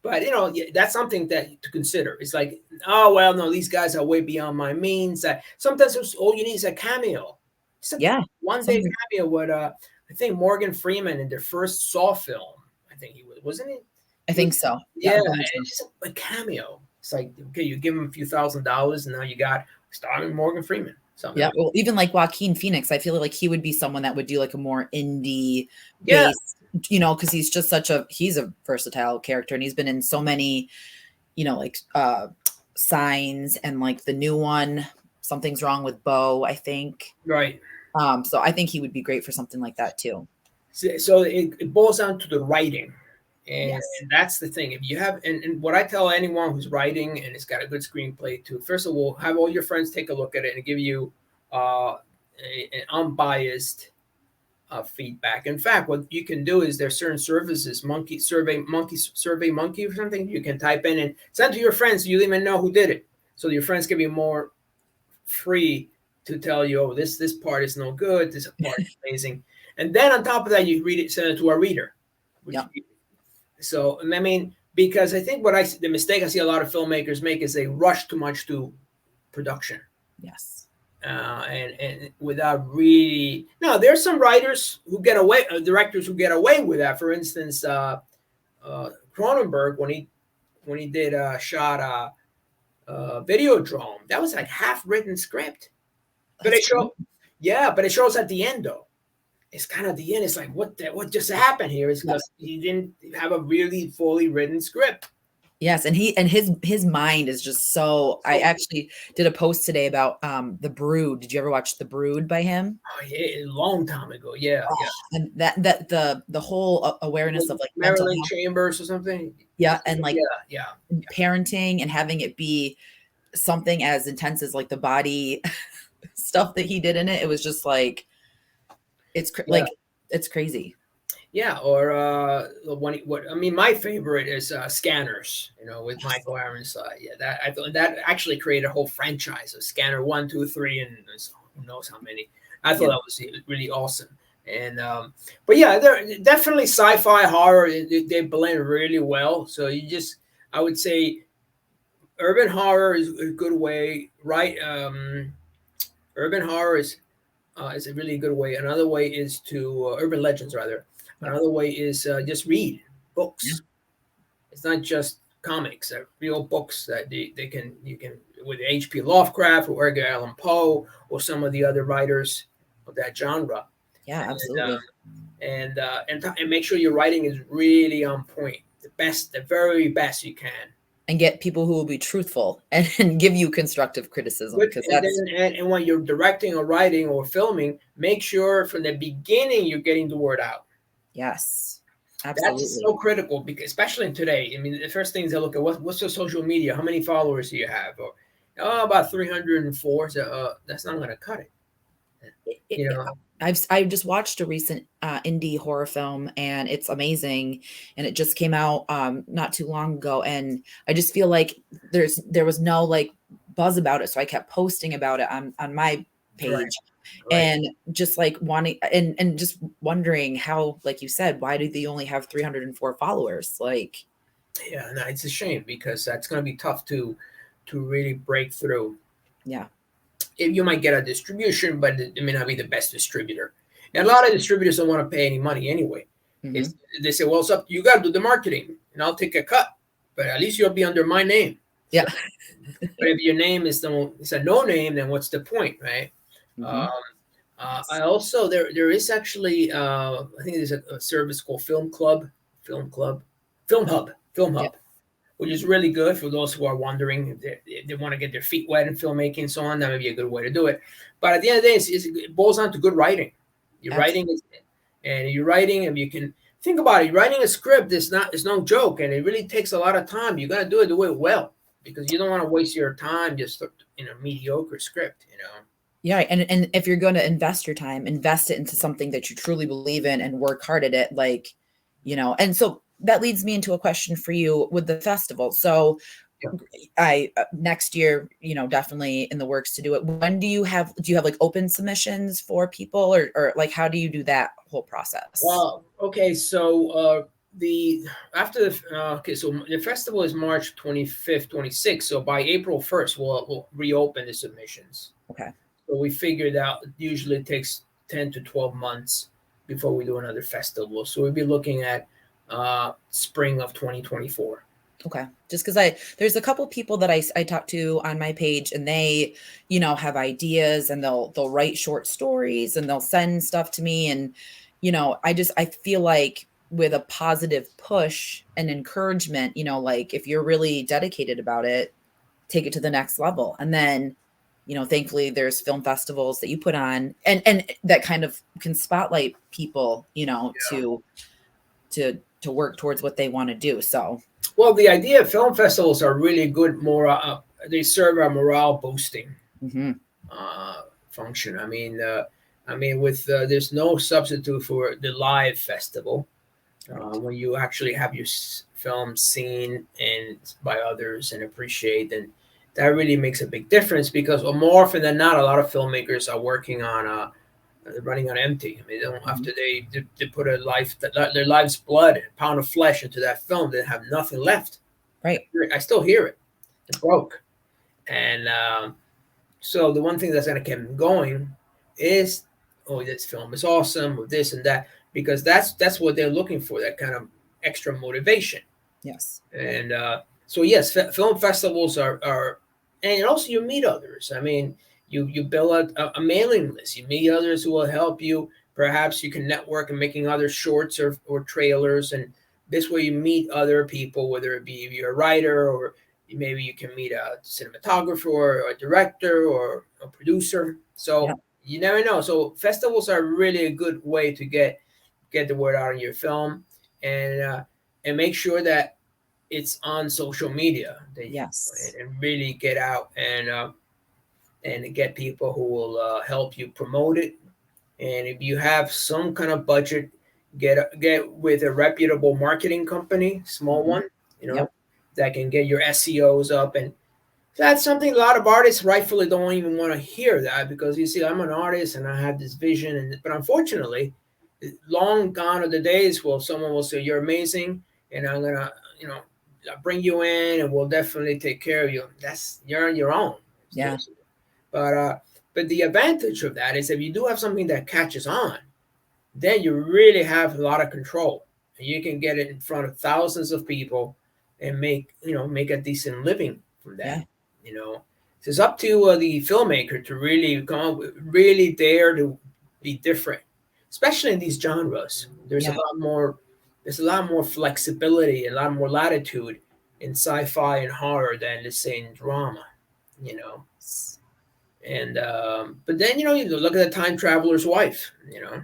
Speaker 2: but yeah, that's something that to consider. It's like, oh well, no, these guys are way beyond my means. Sometimes all you need is a cameo. Just a
Speaker 1: Yeah.
Speaker 2: one day
Speaker 1: Something
Speaker 2: cameo with I think Morgan Freeman in their first Saw film. I think he was, wasn't he?
Speaker 1: I
Speaker 2: He was,
Speaker 1: think so. Yeah,
Speaker 2: yeah,
Speaker 1: I
Speaker 2: and
Speaker 1: believe so.
Speaker 2: it's just a cameo. It's like okay, you give him a few $1,000s, and now you got starring Morgan Freeman. Something.
Speaker 1: Yeah, well, even like Joaquin Phoenix, I feel like he would be someone that would do like a more indie
Speaker 2: Yeah,
Speaker 1: based, because he's just he's a versatile character and he's been in so many, like Signs and like the new one, Something's Wrong with Bo, I think.
Speaker 2: right.
Speaker 1: So I think he would be great for something like that too.
Speaker 2: So it boils down to the writing,
Speaker 1: Yes.
Speaker 2: and that's the thing. If you have, and what I tell anyone who's writing and it's got a good screenplay too, first of all, have all your friends take a look at it and give you an unbiased feedback. In fact, what you can do is there's certain services, Survey Monkey or something. You can type in and send to your friends. So you don't even know who did it, so your friends can be more free to tell you, oh, this part is no good, this part is amazing, and then on top of that, you read it, send it to a reader. Which,
Speaker 1: Yeah.
Speaker 2: so I mean, because I think the mistake I see a lot of filmmakers make is they rush too much to production,
Speaker 1: Yes.
Speaker 2: and without really. No, there's some writers who get away, directors who get away with that. For instance, Cronenberg when he did shot Videodrome, that was like half written script. But
Speaker 1: That's
Speaker 2: it
Speaker 1: cool.
Speaker 2: shows, yeah, but it shows at the end though. It's kind of the end. It's like what just happened here is
Speaker 1: Yeah.
Speaker 2: because he didn't have a really fully written script.
Speaker 1: Yes, and his mind is just so I
Speaker 2: So,
Speaker 1: actually did a post today about The Brood. Did you ever watch The Brood by him?
Speaker 2: oh, yeah, a long time ago. Yeah,
Speaker 1: Oh,
Speaker 2: yeah.
Speaker 1: and that the whole awareness of like mental
Speaker 2: Maryland
Speaker 1: health,
Speaker 2: Chambers or something.
Speaker 1: yeah, and like
Speaker 2: Yeah, yeah,
Speaker 1: parenting and having it be something as intense as like the body stuff that he did in it. It was just like
Speaker 2: yeah,
Speaker 1: it's crazy.
Speaker 2: yeah. Or what I mean, my favorite is Scanners. With
Speaker 1: Yes.
Speaker 2: Michael Ironside. Yeah, that I thought that actually created a whole franchise of Scanner 1, 2, 3, and who knows how many. I thought
Speaker 1: Yeah.
Speaker 2: that was really awesome. And but yeah, they're definitely sci-fi horror. They blend really well. So I would say, urban horror is a good way, right? Urban horror is a really good way. Another way is to urban legends rather.
Speaker 1: Yep.
Speaker 2: Another way is just read
Speaker 1: Yeah.
Speaker 2: books. It's not just comics; they're real books that you can with H.P. Lovecraft or Edgar Allan Poe or some of the other writers of that genre.
Speaker 1: Yeah,
Speaker 2: And
Speaker 1: absolutely.
Speaker 2: and make sure your writing is really on point, the very best you can.
Speaker 1: And get people who will be truthful and give you constructive criticism
Speaker 2: Good,
Speaker 1: because
Speaker 2: and
Speaker 1: that's
Speaker 2: then and when you're directing or writing or filming, make sure from the beginning you're getting the word out.
Speaker 1: yes.
Speaker 2: That's
Speaker 1: Absolutely.
Speaker 2: so critical because especially in today. I mean, the first things I look at what's your social media? How many followers do you have? Or about 304. So that's not going to cut it.
Speaker 1: It,
Speaker 2: You know,
Speaker 1: I just watched a recent indie horror film, and it's amazing, and it just came out not too long ago, and I just feel like there was no like buzz about it, so I kept posting about it on my
Speaker 2: right,
Speaker 1: page,
Speaker 2: right.
Speaker 1: and just like wanting and just wondering how, like you said, why do they only have 304 followers? Like,
Speaker 2: Yeah, no, it's a shame because that's going to be tough to really break through.
Speaker 1: yeah.
Speaker 2: If you might get a distribution, but it may not be the best distributor. And a lot of distributors don't want to pay any money anyway.
Speaker 1: Hmm.
Speaker 2: It's, they say, well, it's up, you got to do the marketing, and I'll take a cut, but at least you'll be under my name. So,
Speaker 1: Yeah.
Speaker 2: but if your name is it's a no name, then what's the point, right?
Speaker 1: Hmm.
Speaker 2: Um, I
Speaker 1: Yes.
Speaker 2: also there is actually I think there's a service called Film Club, Film
Speaker 1: Yeah.
Speaker 2: Hub, which is really good for those who are wondering if they want to get their feet wet in filmmaking and so on. That may be a good way to do it. But at the end of the day, it boils down to good writing. Your writing
Speaker 1: Absolutely.
Speaker 2: is, and your writing, if you can think about it, writing a script is no joke, and it really takes a lot of time. You got to do it well because you don't want to waste your time just in a mediocre script. You know.
Speaker 1: Yeah, and if you're going to invest your time, invest it into something that you truly believe in and work hard at it, like, and so that leads me into a question for you with the festival. So
Speaker 2: Yeah.
Speaker 1: I next year, definitely in the works to do it. When do you have like open submissions for people, or like how do you do that whole process?
Speaker 2: Well, okay, so the after the okay, so the festival is March 25th, 26th. So by April 1st, we'll reopen the submissions.
Speaker 1: Okay.
Speaker 2: So we figured out usually it takes 10 to 12 months before we do another festival. So we'll be looking at spring of 2024.
Speaker 1: Okay. Just because there's a couple people that I talk to on my page, and they, have ideas, and they'll write short stories, and they'll send stuff to me. And, I feel like with a positive push and encouragement, like if you're really dedicated about it, take it to the next level. And then, thankfully there's film festivals that you put on, and that kind of can spotlight people, to work towards what they want to do. So,
Speaker 2: Well, the idea of film festivals are really good. More, they serve a morale boosting
Speaker 1: mhm.
Speaker 2: function. I mean, with there's no substitute for the live festival
Speaker 1: Right.
Speaker 2: when you actually have your film seen and by others and appreciate, and that really makes a big difference because more often than not, a lot of filmmakers are working on running on empty. I mean, they don't,
Speaker 1: Mhm.
Speaker 2: after they put their life's blood, a pound of flesh into that film, they have nothing left.
Speaker 1: Right.
Speaker 2: I still hear it. It broke, and so the one thing that's going to keep them going is, oh, this film is awesome, or this and that, because that's what they're looking for, that kind of extra motivation.
Speaker 1: Yes.
Speaker 2: And so yes, film festivals are, and also you meet others. I mean, you build a mailing list. You meet others who will help you. Perhaps you can network in making other shorts or trailers, and this way you meet other people, whether it be you're a writer or maybe you can meet a cinematographer or a director or a producer.
Speaker 1: Yeah.
Speaker 2: So you never know. So festivals are really a good way to get the word out on your film, and and make sure that it's on social media.
Speaker 1: Yes.
Speaker 2: And really get out and get people who will help you promote it. And if you have some kind of budget, get with a reputable marketing company, small
Speaker 1: Hmm.
Speaker 2: one, you know,
Speaker 1: Yep.
Speaker 2: that can get your SEOs up. And that's something a lot of artists rightfully don't even want to hear that because you see, I'm an artist and I have this vision, but unfortunately, long gone are the days where someone will say you're amazing, and I'm gonna, you know, bring you in, and we'll definitely take care of you. That's you're on your own.
Speaker 1: Yeah.
Speaker 2: But but the advantage of that is if you do have something that catches on, then you really have a lot of control, and you can get it in front of thousands of people and make a decent living from that.
Speaker 1: Yeah.
Speaker 2: You know, so it's up to the filmmaker to really come up with, really dare to be different, especially in these genres.
Speaker 1: Yeah.
Speaker 2: There's a lot more flexibility, a lot more latitude in sci-fi and horror than let's say in drama. You know, and but then you look at the time traveler's wife. You know,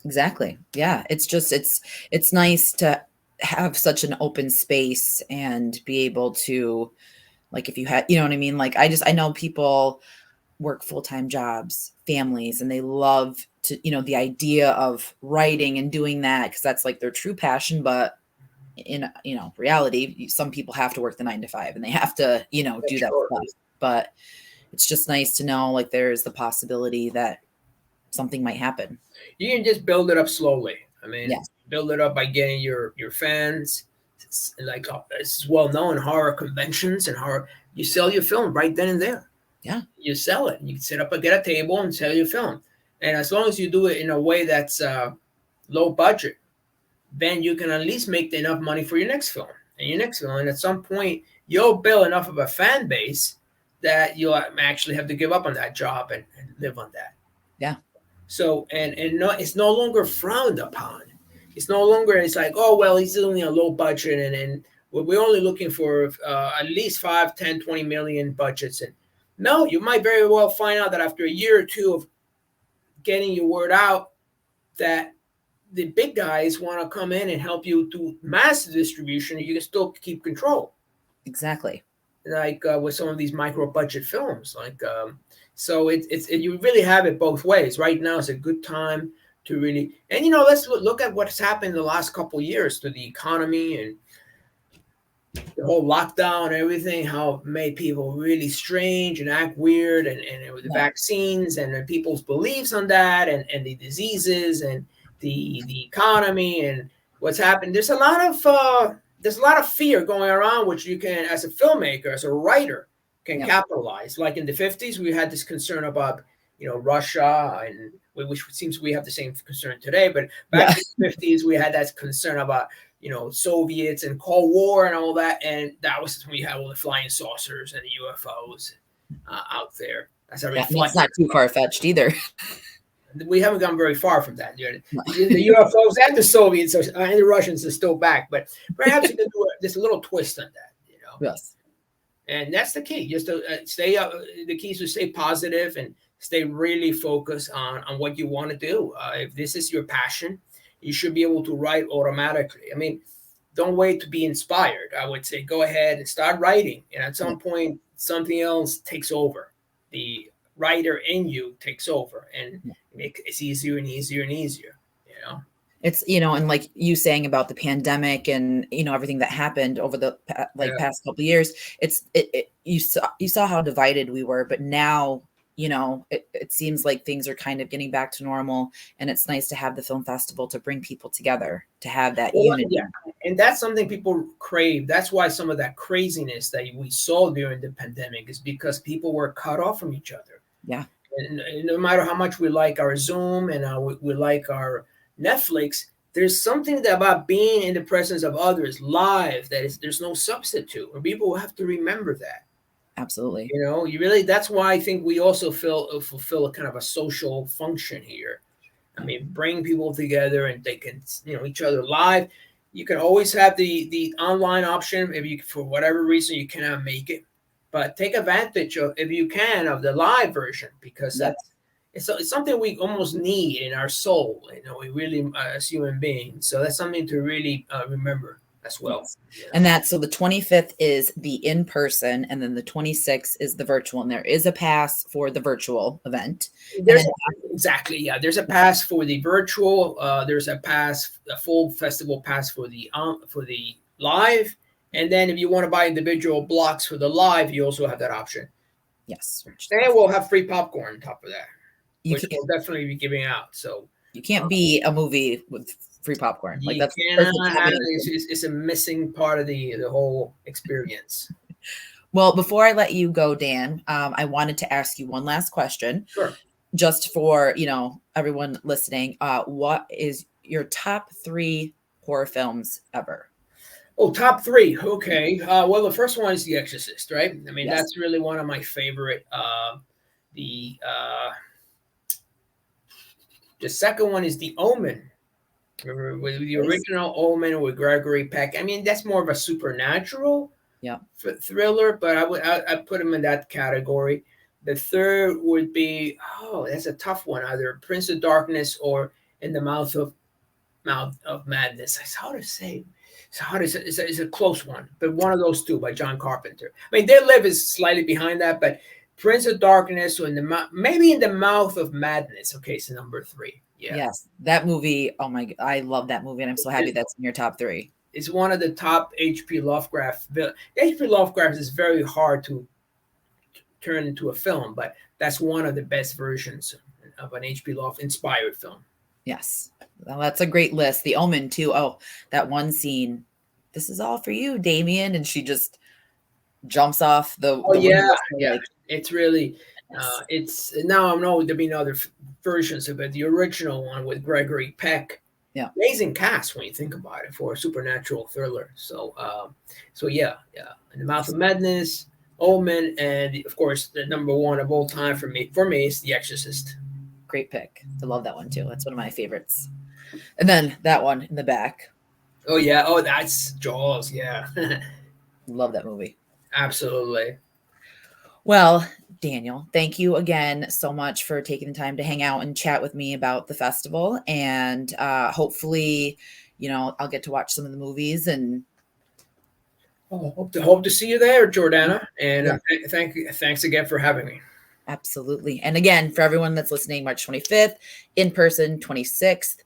Speaker 1: Exactly. Yeah. It's nice to have such an open space and be able to, like, if you had, you know what I mean? Like, I know people, work full-time jobs, families, and they love to, the idea of writing and doing that because that's like their true passion. But in, reality, some people have to work the 9 to 5 and they have to, do that
Speaker 2: Sure.
Speaker 1: stuff. But it's just nice to know like there's the possibility that something might happen.
Speaker 2: You can just build it up slowly. I mean,
Speaker 1: Yes.
Speaker 2: build it up by getting your fans. It's like it's well known horror conventions and horror. You sell your film right then and there.
Speaker 1: Yeah.
Speaker 2: You sell it. You set up get a table and sell your film. And as long as you do it in a way that's low budget, then you can at least make enough money for your next film and your next film. And at some point, you'll build enough of a fan base that you'll actually have to give up on that job and live on that.
Speaker 1: Yeah.
Speaker 2: So and no, it's no longer frowned upon. It's no longer. It's like, oh well, he's only a low budget, and we're only looking for at least 5, 10, 20 million budgets. And no, you might very well find out that after a year or two of getting your word out, that the big guys want to come in and help you do mass distribution. You can still keep control.
Speaker 1: Exactly.
Speaker 2: Like with some of these micro budget films, like so it's you really have it both ways. Right now is a good time to really, and let's look at what's happened in the last couple of years to the economy and the whole lockdown and everything, how it made people really strange and act weird, and with the vaccines and people's beliefs on that, and the diseases and the economy and what's happened. There's a lot of fear going around, which you can, as a filmmaker, as a writer, can capitalize. Like in the 50s, we had this concern about, Russia, and which seems we have the same concern today. But back in the 50s, we had that concern about, Soviets and Cold War and all that. And that was when we had all the flying saucers and the UFOs out there. That's
Speaker 1: not too far-fetched either.
Speaker 2: We haven't gone very far from that. The UFOs and the Soviets and the Russians are still back, but perhaps you can do just a little twist on that,
Speaker 1: Yes.
Speaker 2: And that's the key. Just to stay up. The key is to stay positive and stay really focused on what you want to do. If this is your passion, you should be able to write automatically. I mean, don't wait to be inspired. I would say go ahead and start writing, and at some point, something else takes over. The writer in you takes over, and it's easier and easier and easier.
Speaker 1: It's, and like you saying about the pandemic and, everything that happened over the past couple of years, you saw how divided we were, but now, it seems like things are kind of getting back to normal, and it's nice to have the film festival to bring people together, to have that unity.
Speaker 2: Yeah. And that's something people crave. That's why some of that craziness that we saw during the pandemic is because people were cut off from each other.
Speaker 1: Yeah.
Speaker 2: And no matter how much we like our Zoom and we like our Netflix, there's something about being in the presence of others live there's no substitute, and people have to remember that.
Speaker 1: Absolutely.
Speaker 2: That's why I think we also fulfill a kind of a social function here. I mean, bring people together and they can, each other live. You can always have the online option if you, for whatever reason, you cannot make it, but take advantage of, if you can, of the live version, because it's something we almost need in our soul, we really, as human beings. So that's something to really remember as well.
Speaker 1: Yes. And so the 25th is the in-person, and then the 26th is the virtual, and there is a pass for the virtual event.
Speaker 2: Exactly. Yeah. There's a pass for the virtual. There's a full festival pass for the live. And then if you want to buy individual blocks for the live, you also have that option.
Speaker 1: Yes.
Speaker 2: And we'll have free popcorn on top of that, which we'll definitely be giving out. So
Speaker 1: you can't be a movie with free popcorn. Like that's
Speaker 2: it's a missing part of the whole experience.
Speaker 1: Well, before I let you go, Dan, I wanted to ask you one last question.
Speaker 2: Sure.
Speaker 1: Just for, everyone listening, what is your top 3 horror films ever?
Speaker 2: Oh, top 3. Okay. Well, the first one is The Exorcist, right? I mean,
Speaker 1: Yes.
Speaker 2: That's really one of my favorite. The second one is The Omen. With the original Omen with Gregory Peck. I mean, that's more of a supernatural thriller, but I put him in that category. The third would be, that's a tough one, either Prince of Darkness or In the Mouth of Madness. It's hard to say. It's a close one, but one of those two by John Carpenter. I mean, They Live is slightly behind that, but Prince of Darkness, or maybe In the Mouth of Madness. Okay, so number 3. Yeah.
Speaker 1: Yes, that movie. Oh my, I love that movie, and I'm so happy that's in your top 3.
Speaker 2: It's one of the top H.P. Lovecraft. H.P. Lovecraft is very hard to turn into a film, but that's one of the best versions of an H.P. Love inspired film.
Speaker 1: Yes, well, that's a great list. The Omen too. Oh, that one scene. This is all for you, Damien, and she just jumps off
Speaker 2: Oh
Speaker 1: the
Speaker 2: yeah,
Speaker 1: window.
Speaker 2: yeah.
Speaker 1: Like,
Speaker 2: It's really,
Speaker 1: yes.
Speaker 2: it's now I know there've been other versions of it. The original one with Gregory Peck.
Speaker 1: Yeah.
Speaker 2: Amazing cast when you think about it for a supernatural thriller. So yeah, yeah. In the Mouth of Madness, Omen, and of course the number one of all time for me is The Exorcist.
Speaker 1: Great pick. I love that one too. That's one of my favorites. And then that one in the back.
Speaker 2: Oh yeah. Oh, that's Jaws. Yeah.
Speaker 1: Love that movie.
Speaker 2: Absolutely.
Speaker 1: Well, Daniel, thank you again so much for taking the time to hang out and chat with me about the festival. And hopefully, I'll get to watch some of the movies. And
Speaker 2: Oh, hope to see you there, Jordana. And
Speaker 1: yeah,
Speaker 2: thanks again for having me.
Speaker 1: absolutely. And again, for everyone that's listening, March 25th, in person, 26th,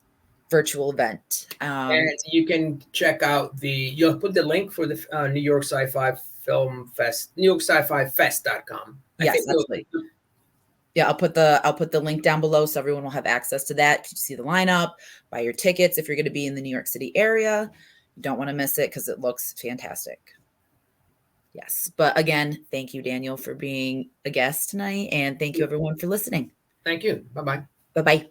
Speaker 1: virtual event.
Speaker 2: And you can check out you'll put the link for the New York Sci-Fi Film Fest, New York Sci-Fi Fest.com.
Speaker 1: Yes, absolutely. Yeah, I'll put the link down below so everyone will have access to that. You see the lineup, buy your tickets if you're going to be in the New York City area. You don't want to miss it because it looks fantastic. Yes. But again, thank you, Daniel, for being a guest tonight. And thank you, everyone, for listening.
Speaker 2: Thank you. Bye-bye.
Speaker 1: Bye-bye.